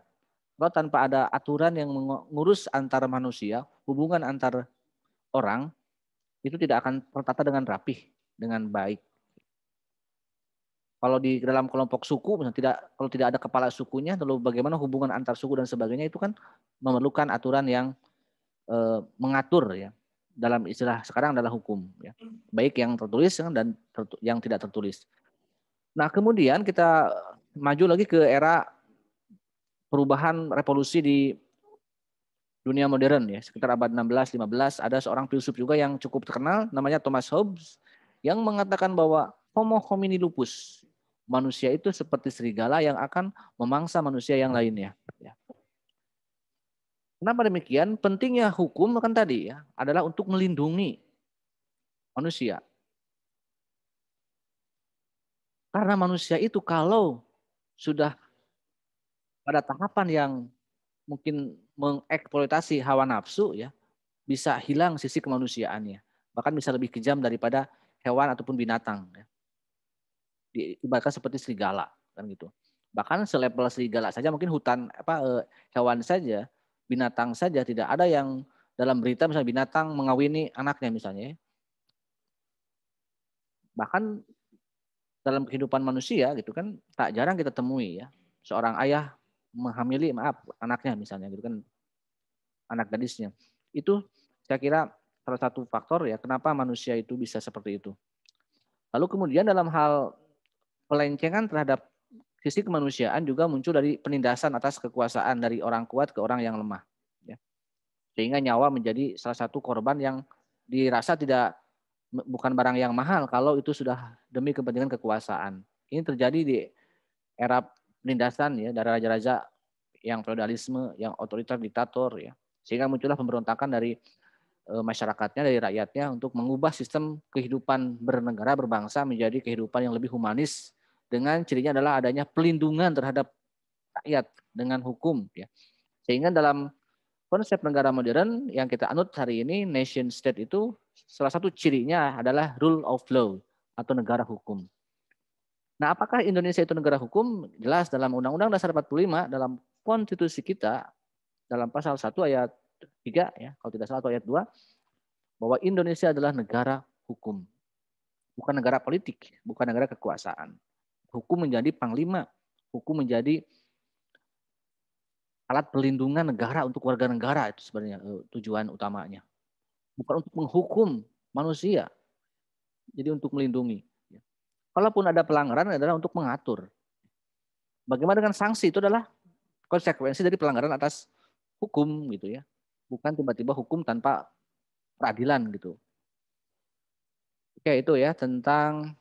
kalau tanpa ada aturan yang mengurus antara manusia, hubungan antar orang, itu tidak akan tertata dengan rapih, dengan baik. Kalau di dalam kelompok suku, kalau tidak ada kepala sukunya, lalu bagaimana hubungan antar suku dan sebagainya, itu kan memerlukan aturan yang mengatur ya. Dalam istilah sekarang adalah hukum ya. Baik yang tertulis dan yang tidak tertulis. Nah, kemudian kita maju lagi ke era perubahan revolusi di dunia modern ya, sekitar abad 16-15 ada seorang filsuf juga yang cukup terkenal namanya Thomas Hobbes yang mengatakan bahwa homo homini lupus, manusia itu seperti serigala yang akan memangsa manusia yang lainnya ya. Kenapa demikian? Pentingnya hukum kan tadi ya adalah untuk melindungi manusia. Karena manusia itu kalau sudah pada tahapan yang mungkin mengeksploitasi hawa nafsu ya, bisa hilang sisi kemanusiaannya. Bahkan bisa lebih kejam daripada hewan ataupun binatang ya. Diibaratkan seperti serigala kan gitu. Bahkan selevel serigala saja mungkin hewan saja, binatang saja tidak ada yang dalam berita misalnya binatang mengawini anaknya misalnya. Bahkan dalam kehidupan manusia gitu kan tak jarang kita temui ya seorang ayah menghamili anaknya misalnya gitu kan, anak gadisnya. Itu saya kira salah satu faktor ya kenapa manusia itu bisa seperti itu. Lalu kemudian dalam hal pelencengan terhadap sisi kemanusiaan juga muncul dari penindasan atas kekuasaan dari orang kuat ke orang yang lemah. Ya. Sehingga nyawa menjadi salah satu korban yang dirasa bukan barang yang mahal kalau itu sudah demi kepentingan kekuasaan. Ini terjadi di era penindasan ya dari raja-raja yang feodalisme, yang otoriter, diktator ya. Sehingga muncullah pemberontakan dari masyarakatnya, dari rakyatnya untuk mengubah sistem kehidupan bernegara, berbangsa menjadi kehidupan yang lebih humanis dengan cirinya adalah adanya pelindungan terhadap rakyat dengan hukum ya. Sehingga dalam konsep negara modern yang kita anut hari ini, nation state itu salah satu cirinya adalah rule of law atau negara hukum. Nah, apakah Indonesia itu negara hukum? Jelas dalam Undang-Undang Dasar 45 dalam konstitusi kita dalam pasal 1 ayat 3 ya, kalau tidak salah atau ayat 2 bahwa Indonesia adalah negara hukum. Bukan negara politik, bukan negara kekuasaan. Hukum menjadi panglima, hukum menjadi alat perlindungan negara untuk warga negara, itu sebenarnya tujuan utamanya. Bukan untuk menghukum manusia, jadi untuk melindungi. Kalaupun ada pelanggaran adalah untuk mengatur. Bagaimana dengan sanksi? Itu adalah konsekuensi dari pelanggaran atas hukum gitu ya. Bukan tiba-tiba hukum tanpa peradilan gitu. Oke, itu ya tentang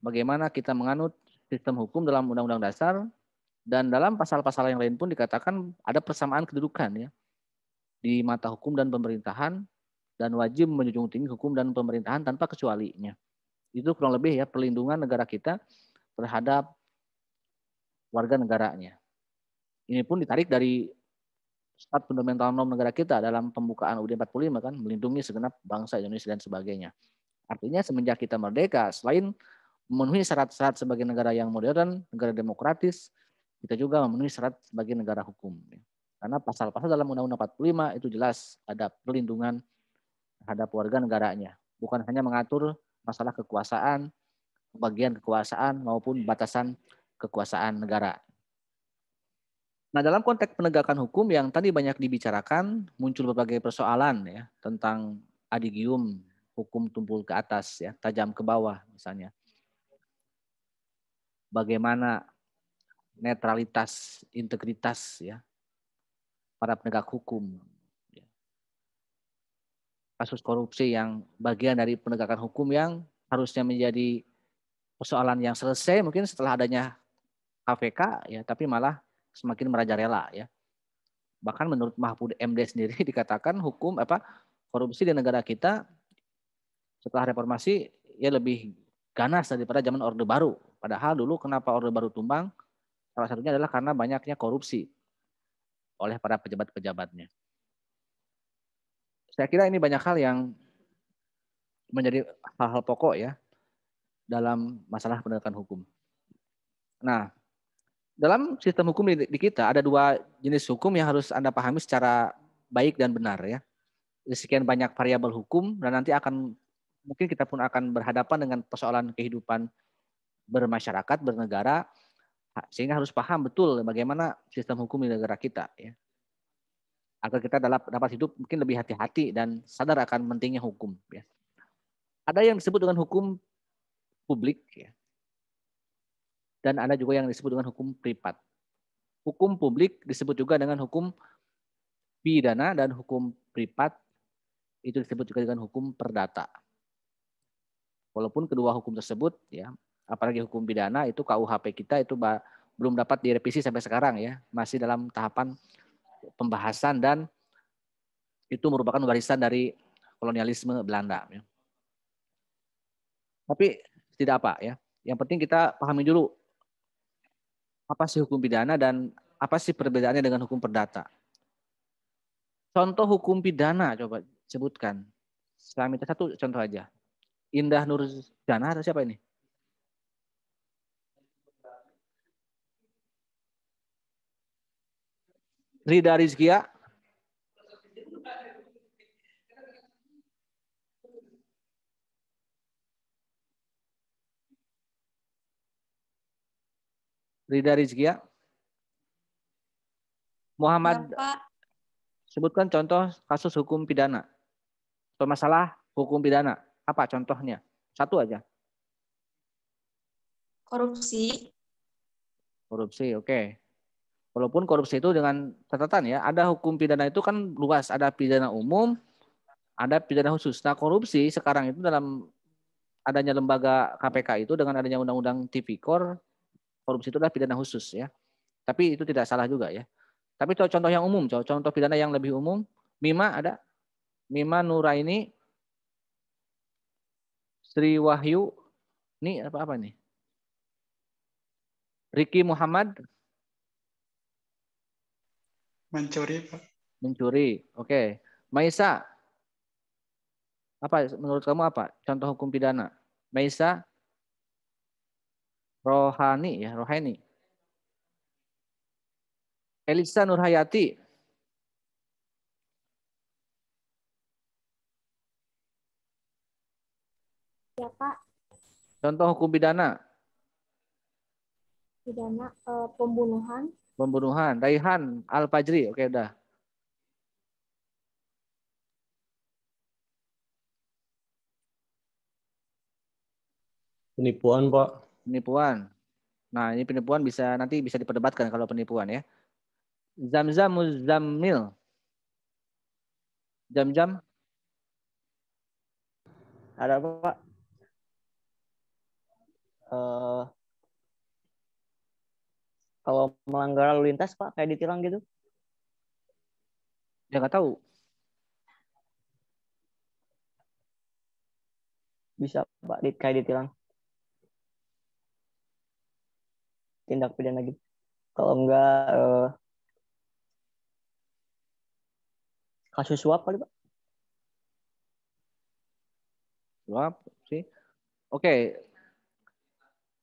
bagaimana kita menganut sistem hukum dalam Undang-Undang Dasar, dan dalam pasal-pasal yang lain pun dikatakan ada persamaan kedudukan ya di mata hukum dan pemerintahan, dan wajib menjunjung tinggi hukum dan pemerintahan tanpa kecualinya. Itu kurang lebih ya perlindungan negara kita terhadap warga negaranya. Ini pun ditarik dari Statuta Fundamental Norm negara kita dalam pembukaan UUD 45 kan, melindungi segenap bangsa Indonesia dan sebagainya. Artinya semenjak kita merdeka, selain memenuhi syarat-syarat sebagai negara yang modern, negara demokratis, kita juga memenuhi syarat sebagai negara hukum. Karena pasal-pasal dalam Undang-Undang 45 itu jelas ada perlindungan terhadap warga negaranya. Bukan hanya mengatur masalah kekuasaan, bagian kekuasaan maupun batasan kekuasaan negara. Nah, dalam konteks penegakan hukum yang tadi banyak dibicarakan, muncul berbagai persoalan ya tentang adigium, hukum tumpul ke atas ya, tajam ke bawah misalnya. Bagaimana netralitas, integritas ya para penegak hukum. Kasus korupsi yang bagian dari penegakan hukum yang harusnya menjadi persoalan yang selesai mungkin setelah adanya KPK ya, tapi malah semakin merajalela ya. Bahkan menurut Mahfud MD sendiri dikatakan korupsi di negara kita setelah reformasi ya lebih ganas daripada zaman Orde Baru. Padahal dulu kenapa Orde Baru tumbang? Salah satunya adalah karena banyaknya korupsi oleh para pejabat-pejabatnya. Saya kira ini banyak hal yang menjadi hal-hal pokok ya dalam masalah penegakan hukum. Nah, dalam sistem hukum di kita ada dua jenis hukum yang harus Anda pahami secara baik dan benar ya. Sekian banyak variabel hukum dan nanti mungkin kita pun akan berhadapan dengan persoalan kehidupan bermasyarakat, bernegara, sehingga harus paham betul bagaimana sistem hukum di negara kita ya. Agar kita dapat hidup mungkin lebih hati-hati dan sadar akan pentingnya hukum ya. Ada yang disebut dengan hukum publik ya. Dan ada juga yang disebut dengan hukum privat. Hukum publik disebut juga dengan hukum pidana dan hukum privat itu disebut juga dengan hukum perdata. Walaupun kedua hukum tersebut ya, apalagi hukum pidana itu KUHP kita itu belum dapat direvisi sampai sekarang ya, masih dalam tahapan pembahasan dan itu merupakan warisan dari kolonialisme Belanda ya. Tapi tidak apa ya. Yang penting kita pahami dulu apa sih hukum pidana dan apa sih perbedaannya dengan hukum perdata. Contoh hukum pidana coba sebutkan. Saya minta satu contoh aja. Indah Nurjana atau siapa ini? Rida Rizkia. Rida Rizkia. Muhammad. Ya, sebutkan contoh kasus hukum pidana. Atau masalah hukum pidana. Apa contohnya? Satu aja. Korupsi. Korupsi, oke. Walaupun korupsi itu dengan catatan ya, ada hukum pidana itu kan luas, ada pidana umum, ada pidana khusus. Nah, korupsi sekarang itu dalam adanya lembaga KPK itu dengan adanya undang-undang Tipikor, korupsi itu adalah pidana khusus ya. Tapi itu tidak salah juga ya. Tapi contoh yang umum, contoh pidana yang lebih umum, Mima ada? Mima Nuraini, Sri Wahyu, ini apa nih? Riki Muhammad. Mencuri, Pak. Mencuri, oke. Maisa, apa menurut kamu apa contoh hukum pidana? Maisa, Rohani ya, Rohani. Elisa Nurhayati. Ya, Pak. Contoh hukum pidana. Pidana pembunuhan. Pembunuhan. Raihan Al-Fajri. Oke, udah. Penipuan, Pak. Penipuan. Nah, ini penipuan nanti bisa diperdebatkan kalau penipuan ya. Zamzam Muzammil. Jam-jam. Ada apa, Pak? Kalau melanggar lalu lintas, Pak, kayak ditilang gitu? Ya nggak tahu. Bisa, Pak, kayak ditilang. Tindak pidana gitu. Kalau enggak, kasus suap kali, Pak. Suap sih. Oke.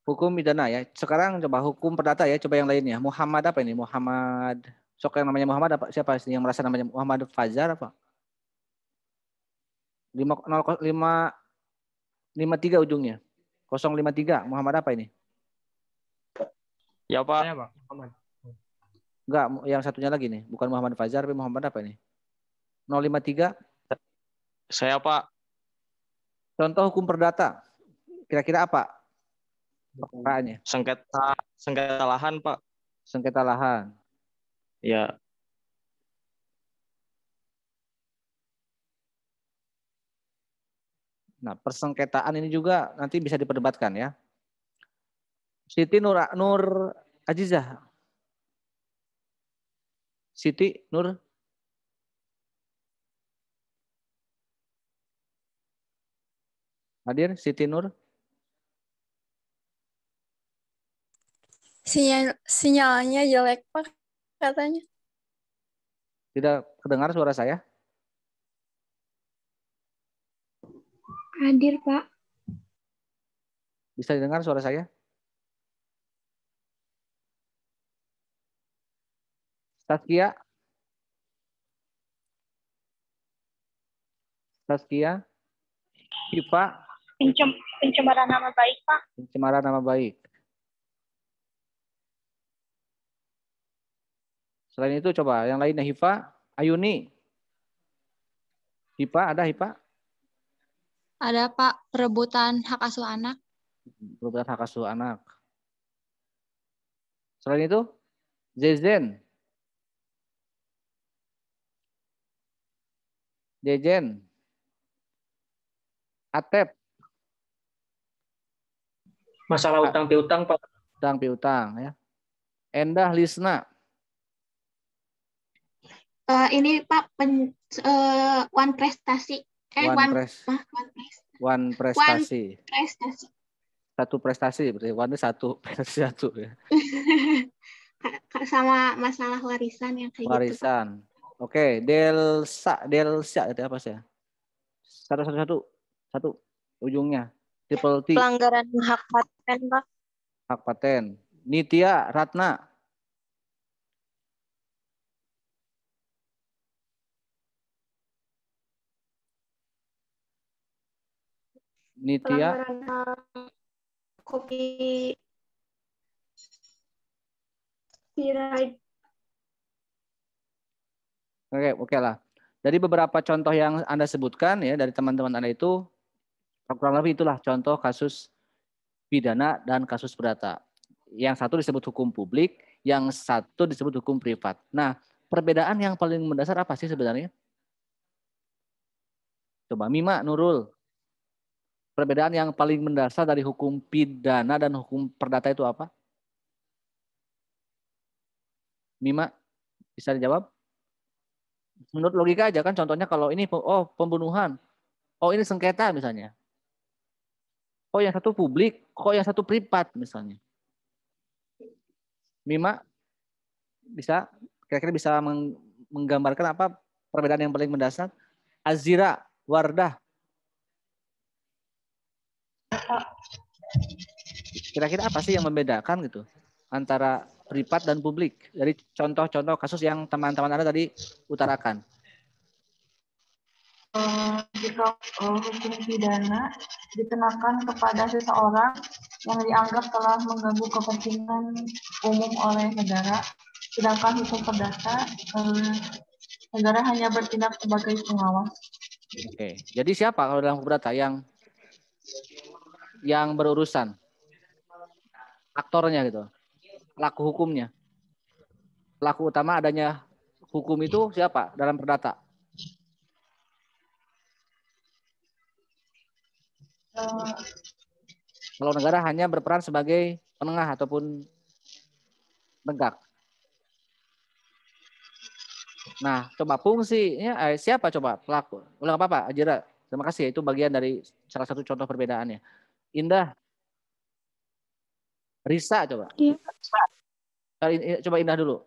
Hukum pidana ya. Sekarang coba hukum perdata ya. Coba yang lainnya. Muhammad apa ini? Muhammad. Sok yang namanya Muhammad apa? Siapa sih yang merasa namanya Muhammad Fajar apa? 553 ujungnya. 053. Muhammad apa ini? Ya, Pak. Saya, Pak. Muhammad. Enggak, yang satunya lagi nih. Bukan Muhammad Fajar, tapi Muhammad apa ini? 053. Saya, Pak. Contoh hukum perdata. Kira-kira apa? Perkaranya. Sengketa lahan, Pak. Sengketa lahan. Ya. Nah, persengketaan ini juga nanti bisa diperdebatkan ya. Siti Nur Azizah. Siti Nur. Hadir Siti Nur. Sinyalnya jelek Pak katanya. Tidak kedengar suara saya? Hadir, Pak. Bisa didengar suara saya? Saskia? Saskia? Hifa? Pencemaran nama baik, Pak. Pencemaran nama baik. Selain itu coba yang lainnya Hifa, Ayuni. Hifa ada Hifa? Ada Pak, perebutan hak asuh anak. Perebutan hak asuh anak. Selain itu Jejen. Atep. Masalah utang piutang Pak. Utang piutang ya. Endah Lisna. Ini Pak, one prestasi. One prestasi. Prestasi. Satu prestasi berarti one satu prestasi satu ya. Sama masalah warisan yang kayak warisan. Gitu, Pak. Oke, Delsa itu apa sih? Satu ujungnya. Triple T. Pelanggaran hak paten, Pak. Hak paten. Nitya Ratna. Nitya. Copyright. Oke lah. Dari beberapa contoh yang Anda sebutkan ya dari teman-teman Anda itu kurang lebih itulah contoh kasus pidana dan kasus perdata. Yang satu disebut hukum publik, yang satu disebut hukum privat. Nah, perbedaan yang paling mendasar apa sih sebenarnya? Coba Mima, Nurul. Perbedaan yang paling mendasar dari hukum pidana dan hukum perdata itu apa? Mima, bisa dijawab? Menurut logika aja kan contohnya kalau ini pembunuhan. Oh ini sengketa misalnya. Oh yang satu publik, kok yang satu privat misalnya. Mima bisa kira-kira bisa menggambarkan apa perbedaan yang paling mendasar? Azira, Wardah. Kira-kira apa sih yang membedakan gitu antara privat dan publik dari contoh-contoh kasus yang teman-teman Anda tadi utarakan? Jika hukum pidana dikenakan kepada seseorang yang dianggap telah mengganggu kepentingan umum oleh negara, sedangkan hukum perdata negara hanya bertindak sebagai pengawas. Oke, jadi siapa kalau dalam hukum perdata yang berurusan? Aktornya gitu, pelaku hukumnya. Pelaku utama adanya hukum itu siapa dalam perdata? Kalau negara hanya berperan sebagai penengah ataupun penegak. Nah, coba fungsinya siapa coba pelaku? Ulang apa Pak? Ajira. Terima kasih. Itu bagian dari salah satu contoh perbedaannya. Indah. Risa coba. Iya. Coba Indah dulu.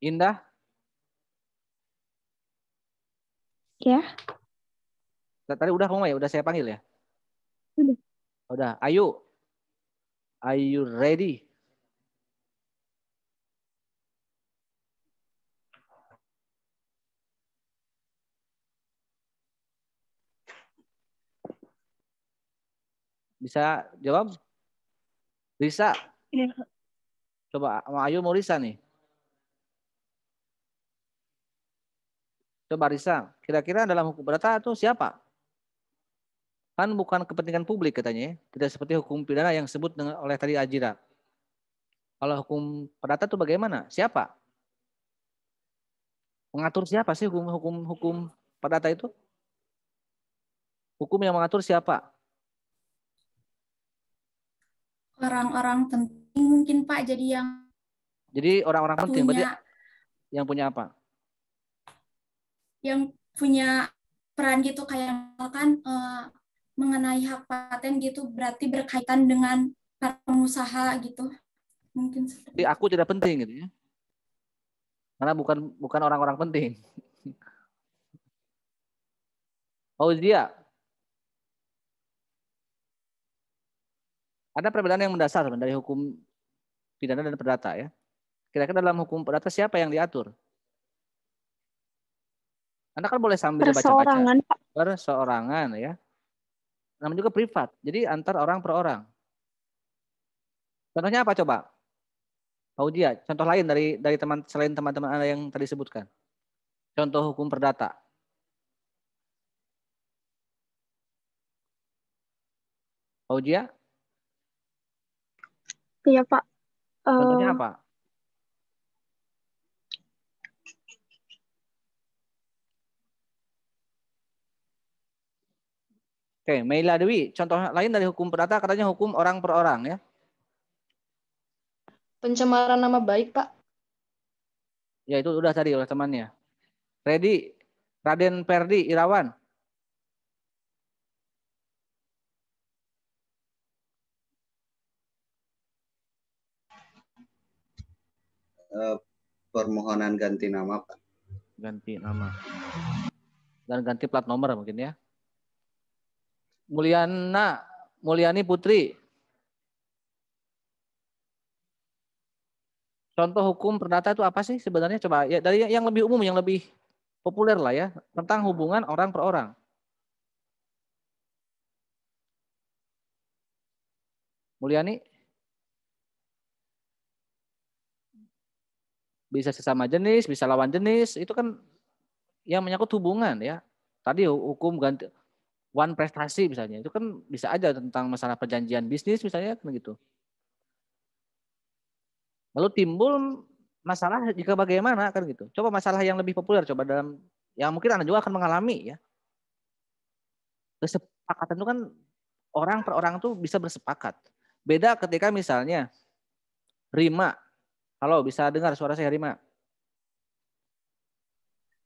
Indah. Ya. Tadi udah ngomong ya? Udah saya panggil ya? Udah. Udah. Ayu. Are you ready? Bisa jawab? Risa? Ya. Coba Ayu mau Risa nih. Coba Risa, kira-kira dalam hukum perdata itu siapa? Kan bukan kepentingan publik katanya ya. Tidak seperti hukum pidana yang disebut oleh tadi Ajira. Kalau hukum perdata itu bagaimana? Siapa? Mengatur siapa sih hukum perdata itu? Hukum yang mengatur siapa? Orang-orang penting mungkin Pak, Jadi orang-orang penting berarti punya yang punya apa? yang punya peran gitu, kayak misalkan mengenai hak paten gitu, berarti berkaitan dengan para pengusaha gitu. Mungkin Jadi aku tidak penting gitu ya. Karena bukan orang-orang penting. Fauzia, ada perbedaan yang mendasar dari hukum pidana dan perdata ya. Kira-kira dalam hukum perdata siapa yang diatur? Anda kan boleh sambil baca-baca. Perseorangan, Pak. Perseorangan ya. Namanya juga privat. Jadi antar orang per orang. Contohnya apa coba? Fauzia, contoh lain dari teman selain teman-teman Anda yang tadi sebutkan. Contoh hukum perdata. Fauzia? Iya, Pak. Contohnya apa? Oke, Meila Dewi, contoh lain dari hukum perdata katanya hukum orang per orang ya. Pencemaran nama baik, Pak. Ya itu udah tadi oleh temannya. Raden Perdi Irawan. Permohonan ganti nama, Pak. Ganti nama. Dan ganti plat nomor mungkin ya. Mulyani Putri. Contoh hukum perdata itu apa sih sebenarnya? Coba ya dari yang lebih umum, yang lebih populer lah ya, tentang hubungan orang per orang. Mulyani? Bisa sesama jenis, bisa lawan jenis, itu kan yang menyangkut hubungan ya. Tadi hukum ganti one prestasi misalnya, itu kan bisa aja tentang masalah perjanjian bisnis misalnya kan gitu. Lalu timbul masalah jika bagaimana kan gitu. Coba masalah yang lebih populer coba dalam yang mungkin Anda juga akan mengalami ya. Kesepakatan itu kan orang per orang tuh bisa bersepakat. Beda ketika misalnya Rima. Halo, bisa dengar suara saya Rima?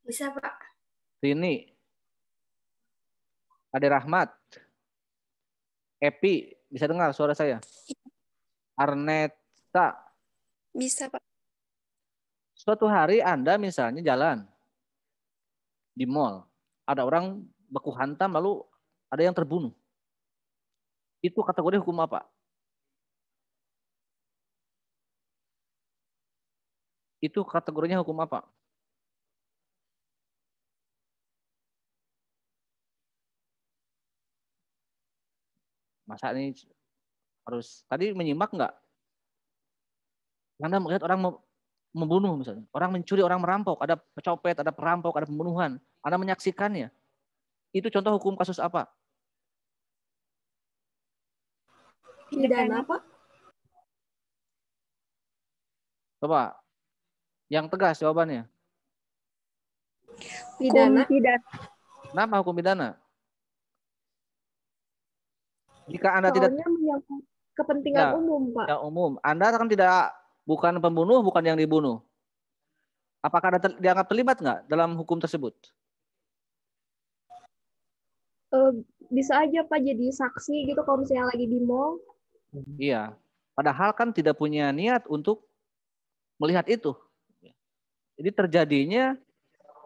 Bisa, Pak. Rini. Ade Rahmat. Epi, bisa dengar suara saya? Arneta. Bisa, Pak. Suatu hari Anda misalnya jalan di mall. Ada orang baku hantam lalu ada yang terbunuh. Itu kategori hukum apa? Itu kategorinya hukum apa? Masa ini harus tadi menyimak nggak? Anda melihat orang membunuh misalnya, orang mencuri, orang merampok, ada pecopet, ada perampok, ada pembunuhan. Anda menyaksikannya. Itu contoh hukum kasus apa? Pidana, Pak. Coba, yang tegas jawabannya. Pidana. Kenapa hukum pidana? Jika Anda tidak menyangkut kepentingan ya, umum, Pak. yang umum, Anda kan tidak bukan pembunuh, bukan yang dibunuh. Apakah Anda dianggap terlibat nggak dalam hukum tersebut? Bisa aja Pak jadi saksi gitu kalau misalnya lagi di mall. Iya. Padahal kan tidak punya niat untuk melihat itu. Jadi terjadinya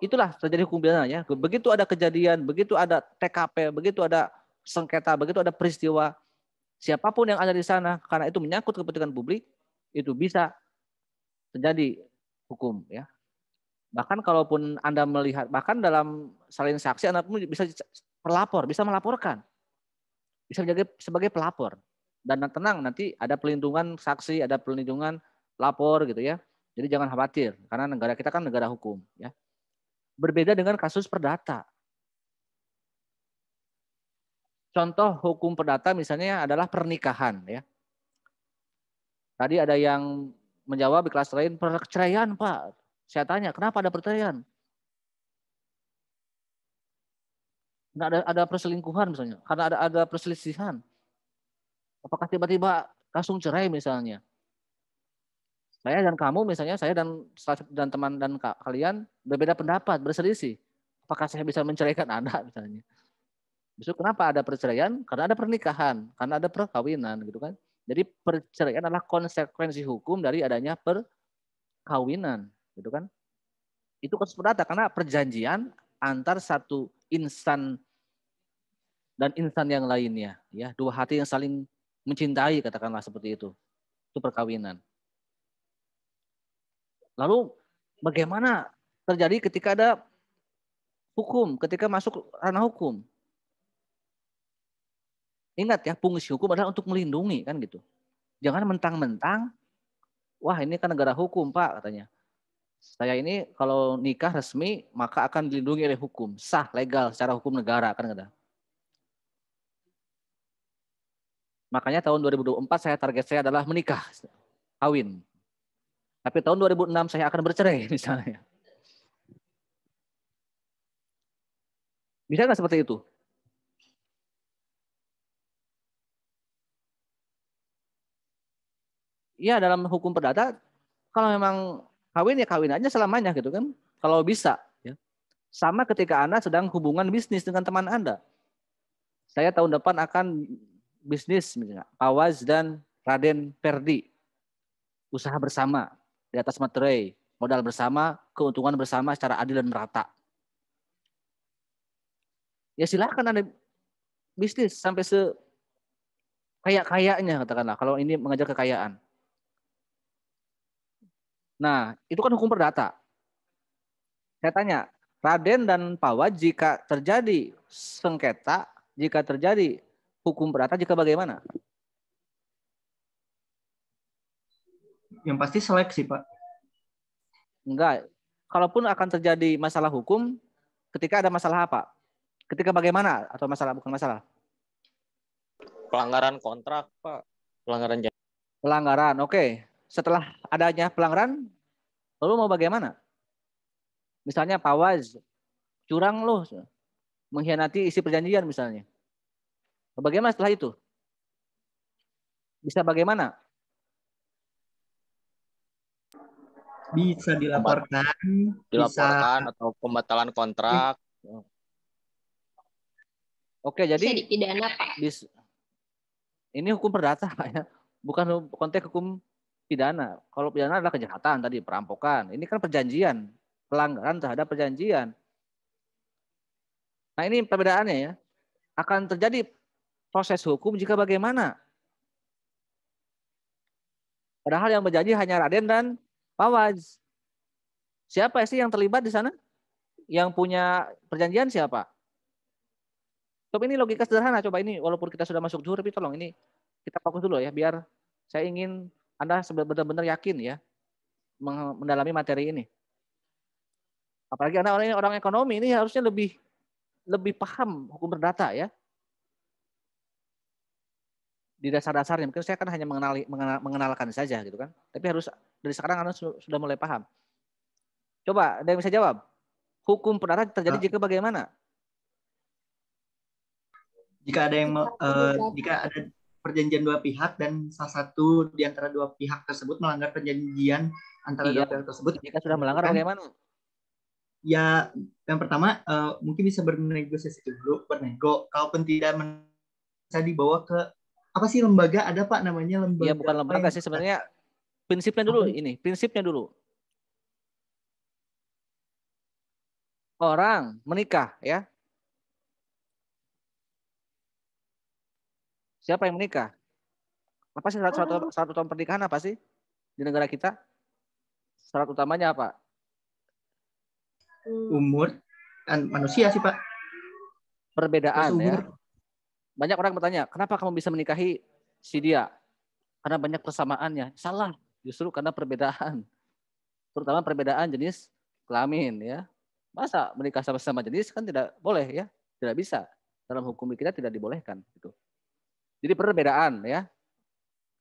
itulah terjadi hukum pidana ya. Begitu ada kejadian, begitu ada TKP, begitu ada sengketa, begitu ada peristiwa, siapapun yang ada di sana karena itu menyangkut kepentingan publik, itu bisa terjadi hukum ya. Bahkan kalaupun Anda melihat, bahkan dalam salin saksi Anda pun bisa pelapor, bisa melaporkan. Bisa menjadi sebagai pelapor. Dan tenang nanti ada pelindungan saksi, ada pelindungan pelapor gitu ya. Jadi jangan khawatir karena negara kita kan negara hukum ya. Berbeda dengan kasus perdata. contoh hukum perdata misalnya adalah pernikahan ya. Tadi ada yang menjawab di kelas lain perceraian, Pak. Saya tanya, kenapa ada perceraian? Karena ada perselingkuhan misalnya, karena ada perselisihan. Apakah tiba-tiba langsung cerai misalnya? Saya dan kamu misalnya, saya dan teman dan kalian berbeda pendapat, berselisih. Apakah saya bisa menceraikan Anda misalnya? Justru kenapa ada perceraian? Karena ada pernikahan, karena ada perkawinan gitu kan. Jadi perceraian adalah konsekuensi hukum dari adanya perkawinan gitu kan. Itu kasus perdata karena perjanjian antar satu insan dan insan yang lainnya, ya, dua hati yang saling mencintai, katakanlah seperti itu perkawinan. Lalu bagaimana terjadi ketika ada hukum, ketika masuk ranah hukum? Ingat ya, fungsi hukum adalah untuk melindungi kan gitu. Jangan mentang-mentang, wah ini kan negara hukum Pak katanya. Saya ini kalau nikah resmi maka akan dilindungi oleh hukum, sah, legal secara hukum negara kan kata. Makanya tahun 2024 target saya adalah menikah, kawin. Tapi tahun 2006 saya akan bercerai misalnya. Bisa nggak seperti itu? Iya, dalam hukum perdata kalau memang kawin ya kawin aja selamanya gitu kan. Kalau bisa ya. Sama ketika Anda sedang hubungan bisnis dengan teman Anda. Saya tahun depan akan bisnis misalnya Awaz dan Raden Perdi. Usaha bersama di atas materai, modal bersama, keuntungan bersama secara adil dan merata. Ya silahkan Anda bisnis sampai kaya-kayanya katakanlah kalau ini mengajar kekayaan. Nah, itu kan hukum perdata. Saya tanya, Raden dan Pawa jika terjadi sengketa, jika terjadi hukum perdata, jika bagaimana? Yang pasti seleksi, Pak. Enggak. Kalaupun akan terjadi masalah hukum, ketika ada masalah apa? Ketika bagaimana? Atau masalah bukan masalah? Pelanggaran kontrak, Pak. Pelanggaran janji. Pelanggaran, oke. Setelah adanya pelanggaran, lalu mau bagaimana? Misalnya Pak Waz, curang loh, mengkhianati isi perjanjian misalnya. Bagaimana setelah itu? Bisa bagaimana? Bisa dilaporkan, bisa atau pembatalan kontrak. Oke, jadi bisa dipidana, Pak. Ini hukum perdata, Pak ya. Bukan konteks hukum pidana. Kalau pidana adalah kejahatan tadi, perampokan. Ini kan perjanjian, pelanggaran terhadap perjanjian. Nah, ini perbedaannya ya. Akan terjadi proses hukum jika bagaimana? Padahal yang berjanji hanya Raden dan Pawaz. Siapa sih yang terlibat di sana? Yang punya perjanjian siapa? Coba ini logika sederhana. Coba ini walaupun kita sudah masuk zuhur, tapi tolong ini kita fokus dulu ya. Biar saya ingin Anda benar-benar yakin ya mendalami materi ini. Apalagi Anda orang ekonomi ini harusnya lebih paham hukum perdata ya. Di dasar-dasarnya mungkin saya kan hanya mengenalkan saja gitu kan. Tapi harus dari sekarang Anda sudah mulai paham. Coba ada yang bisa jawab. Hukum perdata terjadi jika bagaimana? Jika ada perjanjian dua pihak dan salah satu di antara dua pihak tersebut melanggar perjanjian antara dua pihak tersebut. Jika sudah melanggar bagaimana? Ya, yang pertama mungkin bisa bernegosiasi dulu, bernego. Kalaupun tidak bisa dibawa ke apa sih lembaga? Ada Pak namanya lembaga. Iya, bukan lembaga sih sebenarnya. Prinsipnya dulu ini, prinsipnya dulu. Orang menikah ya. Siapa yang menikah? Apa sih syarat utama pernikahan apa sih di negara kita? Syarat utamanya apa? Umur kan manusia sih Pak. Perbedaan ya. Banyak orang bertanya, kenapa kamu bisa menikahi si dia? Karena banyak persamaannya. Salah, justru karena perbedaan. Terutama perbedaan jenis kelamin ya. Masa menikah sama-sama jenis kan tidak boleh ya, tidak bisa. dalam hukum kita tidak dibolehkan gitu. Jadi perbedaan ya.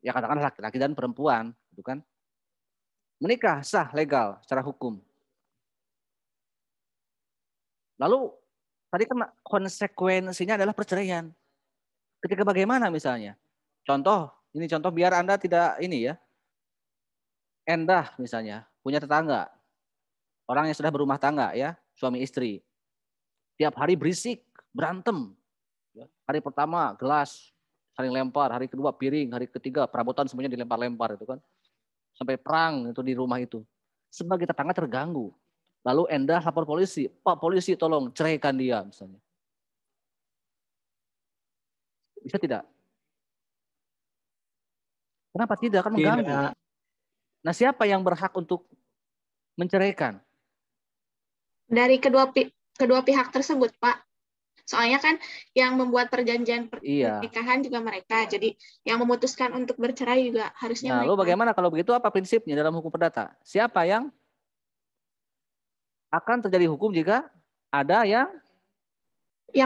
Ya katakanlah laki-laki dan perempuan gitu kan. Menikah sah legal secara hukum. Lalu tadi kan konsekuensinya adalah perceraian. Ketika bagaimana misalnya? Contoh, ini contoh biar Anda tidak ini ya. Endah misalnya, punya tetangga. Orang yang sudah berumah tangga ya, suami istri. Tiap hari berisik, berantem. Hari pertama gelas saling lempar, hari kedua piring, hari ketiga perabotan semuanya dilempar-lempar itu kan. Sampai perang itu di rumah itu. Sebagai tetangga terganggu. Lalu Endah lapor polisi, Pak polisi tolong ceraikan dia misalnya. Bisa tidak? Kenapa tidak? Kan mengganggu. Tidak. Nah siapa yang berhak untuk menceraikan? Dari kedua pihak tersebut, Pak. Soalnya kan yang membuat perjanjian pernikahan juga mereka. Jadi yang memutuskan untuk bercerai juga harusnya Nah, mereka. lalu bagaimana kalau begitu apa prinsipnya dalam hukum perdata? Siapa yang akan terjadi hukum jika ada yang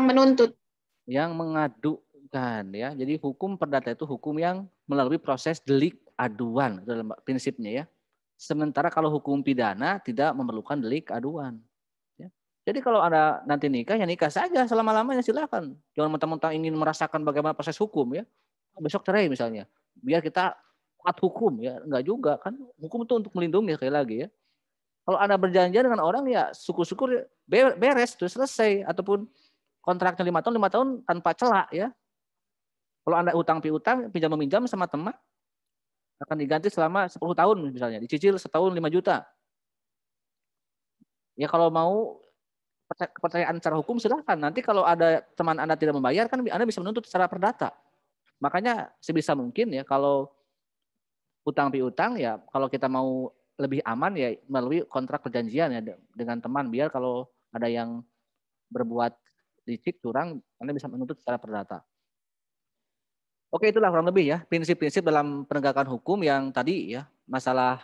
menuntut, yang mengadukan ya. Jadi hukum perdata itu hukum yang melalui proses delik aduan dalam prinsipnya ya. Sementara kalau hukum pidana tidak memerlukan delik aduan. Ya. Jadi kalau ada nanti nikah ya nikah saja selama-lamanya silakan. Jangan mentang-mentang ingin merasakan bagaimana proses hukum ya. Besok cerai misalnya. Biar kita taat hukum ya, enggak juga kan. Hukum itu untuk melindungi sekali lagi ya. Kalau Anda berjanjian dengan orang ya syukur-syukur beres, terus selesai. Ataupun kontraknya 5 tahun tanpa celah ya. Kalau Anda utang piutang, pinjam-meminjam sama teman, akan diganti selama 10 tahun misalnya. Dicicil setahun 5 juta. Ya kalau mau kepercayaan secara hukum silahkan. Nanti kalau ada teman Anda tidak membayar, kan Anda bisa menuntut secara perdata. Makanya sebisa mungkin ya kalau utang piutang ya kalau kita mau lebih aman ya melalui kontrak perjanjian ya dengan teman biar kalau ada yang berbuat licik curang Anda bisa menuntut secara perdata. Oke, itulah kurang lebih ya prinsip-prinsip dalam penegakan hukum yang tadi ya masalah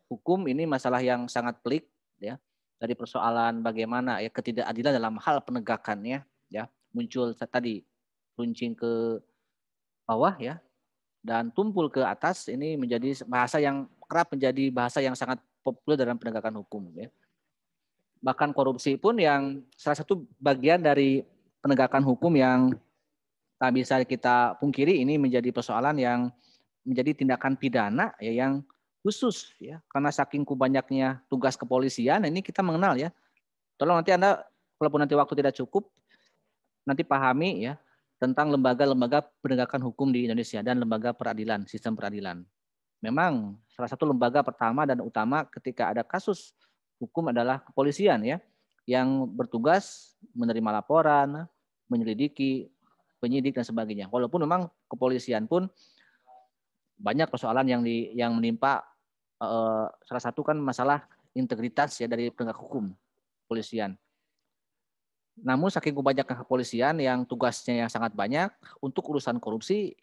hukum ini masalah yang sangat pelik ya dari persoalan bagaimana ya ketidakadilan dalam hal penegakannya ya muncul tadi runcing ke bawah ya dan tumpul ke atas ini menjadi bahasa yang kerap menjadi bahasa yang sangat populer dalam penegakan hukum ya. Bahkan korupsi pun yang salah satu bagian dari penegakan hukum yang tak bisa kita pungkiri ini menjadi persoalan yang menjadi tindakan pidana ya yang khusus ya karena saking banyaknya tugas kepolisian ini kita mengenal ya. Tolong nanti Anda walaupun nanti waktu tidak cukup nanti pahami ya tentang lembaga-lembaga penegakan hukum di Indonesia dan lembaga peradilan, sistem peradilan. Memang salah satu lembaga pertama dan utama ketika ada kasus hukum adalah kepolisian ya, yang bertugas menerima laporan, menyelidiki, penyidik dan sebagainya. Walaupun memang kepolisian pun banyak persoalan yang menimpa salah satu kan masalah integritas ya dari penegak hukum kepolisian. Namun saking banyaknya kepolisian yang tugasnya yang sangat banyak untuk urusan korupsi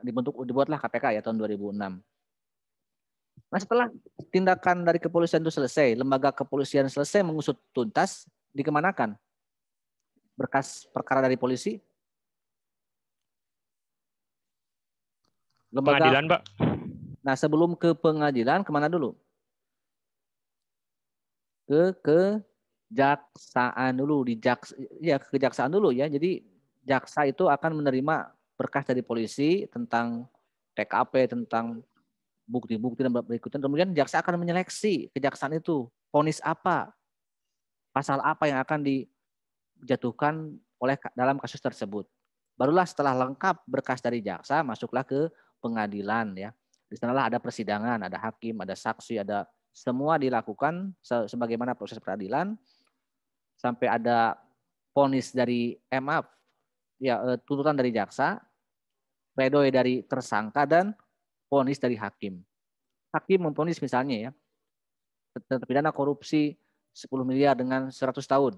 dibuatlah KPK ya tahun 2006. Nah setelah tindakan dari kepolisian itu selesai, lembaga kepolisian selesai mengusut tuntas, dikemanakan berkas perkara dari polisi? Lembaga pengadilan, Pak. Nah sebelum ke pengadilan kemana dulu? Kejaksaan dulu kejaksaan dulu ya. Jadi jaksa itu akan menerima berkas dari polisi tentang TKP, tentang bukti-bukti dan berikutnya. Kemudian jaksa akan menyeleksi kejaksaan itu vonis apa, pasal apa yang akan dijatuhkan oleh dalam kasus tersebut. Barulah setelah lengkap berkas dari jaksa masuklah ke pengadilan ya. Di sanalah ada persidangan, ada hakim, ada saksi, ada semua dilakukan sebagaimana proses peradilan. Sampai ada vonis dari tuntutan dari jaksa, pledoi dari tersangka dan vonis dari hakim. Hakim memvonis misalnya ya, terpidana korupsi 10 miliar dengan 100 tahun.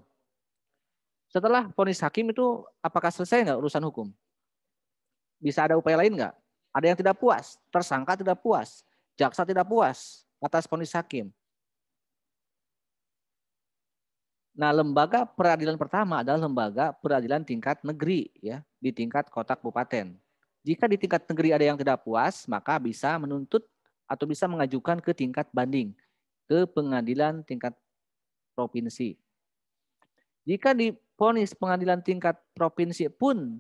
Setelah vonis hakim itu apakah selesai nggak urusan hukum? Bisa ada upaya lain nggak? Ada yang tidak puas, tersangka tidak puas, jaksa tidak puas atas vonis hakim. Nah, lembaga peradilan pertama adalah lembaga peradilan tingkat negeri ya, di tingkat kota kabupaten. Jika di tingkat negeri ada yang tidak puas, maka bisa menuntut atau bisa mengajukan ke tingkat banding, ke pengadilan tingkat provinsi. Jika divonis pengadilan tingkat provinsi pun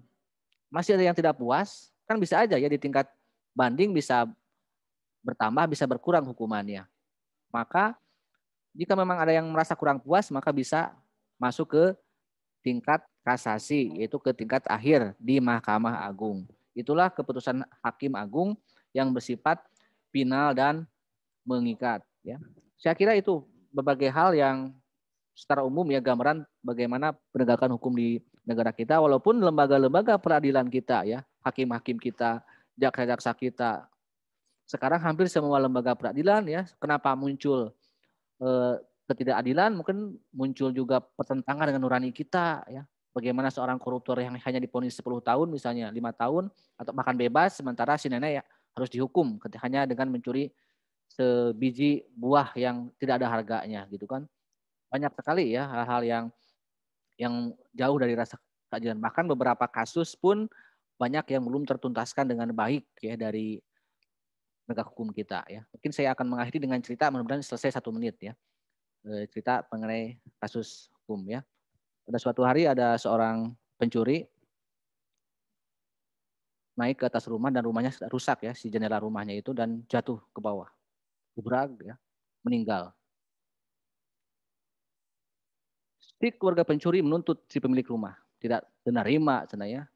masih ada yang tidak puas, kan bisa aja ya di tingkat banding bisa bertambah, bisa berkurang hukumannya. Maka jika memang ada yang merasa kurang puas, maka bisa masuk ke tingkat kasasi, yaitu ke tingkat akhir di Mahkamah Agung. Itulah keputusan Hakim Agung yang bersifat final dan mengikat. Ya. Saya kira itu berbagai hal yang secara umum ya gambaran bagaimana penegakan hukum di negara kita, walaupun lembaga-lembaga peradilan kita ya, hakim-hakim kita, jaksa-jaksa kita, sekarang hampir semua lembaga peradilan ya, kenapa muncul ketidakadilan, mungkin muncul juga pertentangan dengan nurani kita ya. Bagaimana seorang koruptor yang hanya divonis 10 tahun misalnya 5 tahun atau bahkan bebas, sementara si nenek ya harus dihukum hanya dengan mencuri sebiji buah yang tidak ada harganya gitu kan. Banyak sekali ya hal-hal yang jauh dari rasa keadilan. Bahkan beberapa kasus pun banyak yang belum tertuntaskan dengan baik ya dari penegak hukum kita ya. Mungkin saya akan mengakhiri dengan cerita, mudah-mudahan selesai 1 menit ya. Cerita mengenai kasus hukum ya. Pada suatu hari ada seorang pencuri naik ke atas rumah dan rumahnya rusak ya, si jendela rumahnya itu, dan jatuh ke bawah. Gebrak ya, meninggal. Si keluarga pencuri menuntut si pemilik rumah, tidak menerima cenanya.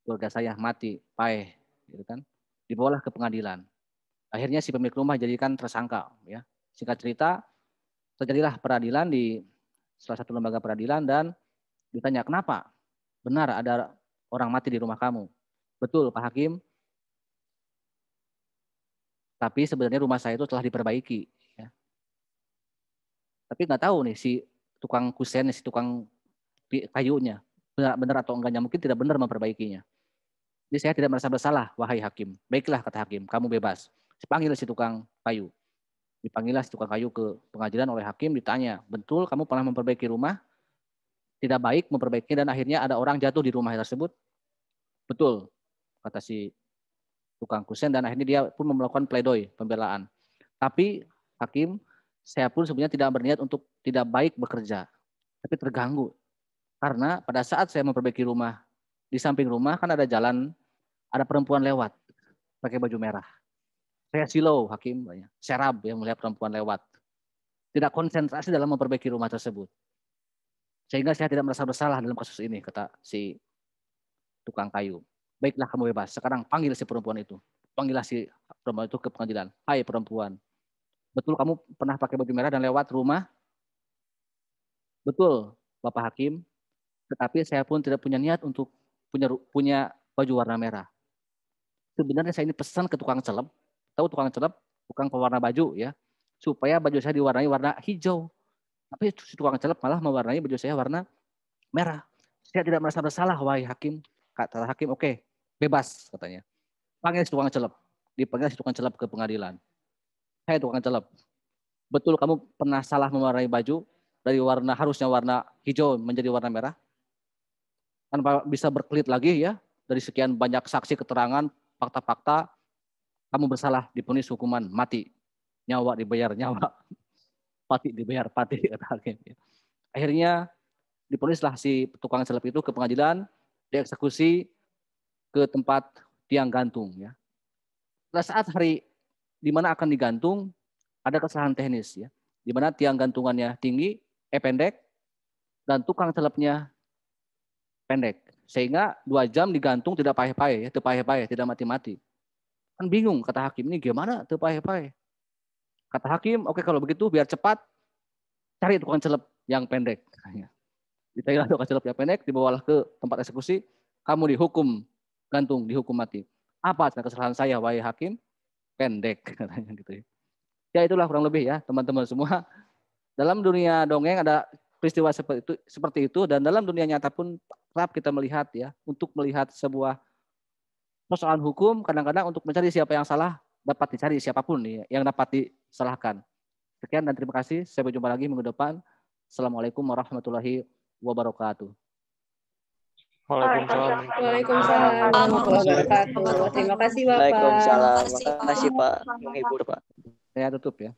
Keluarga saya mati, paeh gitu kan. Dibawalah ke pengadilan. Akhirnya si pemilik rumah jadikan tersangka ya. Singkat cerita, terjadilah peradilan di salah satu lembaga peradilan dan ditanya, kenapa? Benar ada orang mati di rumah kamu? Betul Pak Hakim. Tapi sebenarnya rumah saya itu telah diperbaiki. Ya. Tapi nggak tahu nih si tukang kusen, si tukang kayunya, benar atau enggaknya, mungkin tidak benar memperbaikinya. Jadi saya tidak merasa bersalah, wahai hakim. Baiklah kata hakim, kamu bebas. Dipanggil si tukang kayu. Dipanggillah si tukang kayu ke pengadilan oleh hakim, ditanya, betul kamu pernah memperbaiki rumah? Tidak baik memperbaiki dan akhirnya ada orang jatuh di rumah tersebut? Betul, kata si tukang kusen, dan akhirnya dia pun melakukan pledoi, pembelaan. Tapi hakim, saya pun sebenarnya tidak berniat untuk tidak baik bekerja, tapi terganggu. Karena pada saat saya memperbaiki rumah, di samping rumah kan ada jalan, ada perempuan lewat pakai baju merah. Saya silau hakim, serab yang melihat perempuan lewat. Tidak konsentrasi dalam memperbaiki rumah tersebut. Sehingga saya tidak merasa bersalah dalam kasus ini, kata si tukang kayu. Baiklah kamu bebas, sekarang panggil si perempuan itu. Panggillah si perempuan itu ke pengadilan. Hai perempuan, betul kamu pernah pakai baju merah dan lewat rumah? Betul Bapak Hakim, tetapi saya pun tidak punya niat untuk punya baju warna merah. Sebenarnya saya ini pesan ke tukang celep, tahu tukang celep, tukang pewarna baju ya, supaya baju saya diwarnai warna hijau. Tapi si tukang celep malah mewarnai baju saya warna merah. Saya tidak merasa bersalah, wahai hakim. Kata hakim, oke, bebas katanya. Panggil si tukang celep. Dipanggil si tukang celep ke pengadilan. Hai tukang celep, betul kamu pernah salah mewarnai baju dari warna harusnya warna hijau menjadi warna merah? Tanpa bisa berkelit lagi ya, dari sekian banyak saksi keterangan, fakta-fakta, kamu bersalah, divonis hukuman mati. Nyawa dibayar nyawa. Pati dibayar pati, kata hakim. Akhirnya divonislah si tukang celep itu ke pengadilan, dieksekusi ke tempat tiang gantung ya. Pada saat hari di mana akan digantung ada kesalahan teknis ya, di mana tiang gantungannya tinggi, pendek, dan tukang celepnya pendek, sehingga 2 jam digantung tidak paeh-paeh ya, tidak mati-mati. Kan bingung kata hakim, ini gimana tuh paeh-paeh? Kata hakim, oke kalau begitu biar cepat cari tukang celep yang pendek. Ditanya tukang celep yang pendek, dibawalah ke tempat eksekusi, kamu dihukum gantung, dihukum mati. Apa kesalahan saya, wahai hakim? Pendek katanya gitu ya. Ya itulah kurang lebih ya teman-teman semua. Dalam dunia dongeng ada peristiwa seperti itu dan dalam dunia nyata pun kerap kita melihat ya, untuk melihat sebuah persoalan hukum kadang-kadang untuk mencari siapa yang salah dapat dicari siapapun ya, yang dapat disalahkan. Sekian dan terima kasih. Sampai jumpa lagi minggu depan. Assalamualaikum warahmatullahi wabarakatuh. Waalaikumsalam. Waalaikumsalam warahmatullahi wabarakatuh. Terima kasih Bapak. Waalaikumsalam. Terima kasih Pak. Menghibur Pak. Saya tutup ya.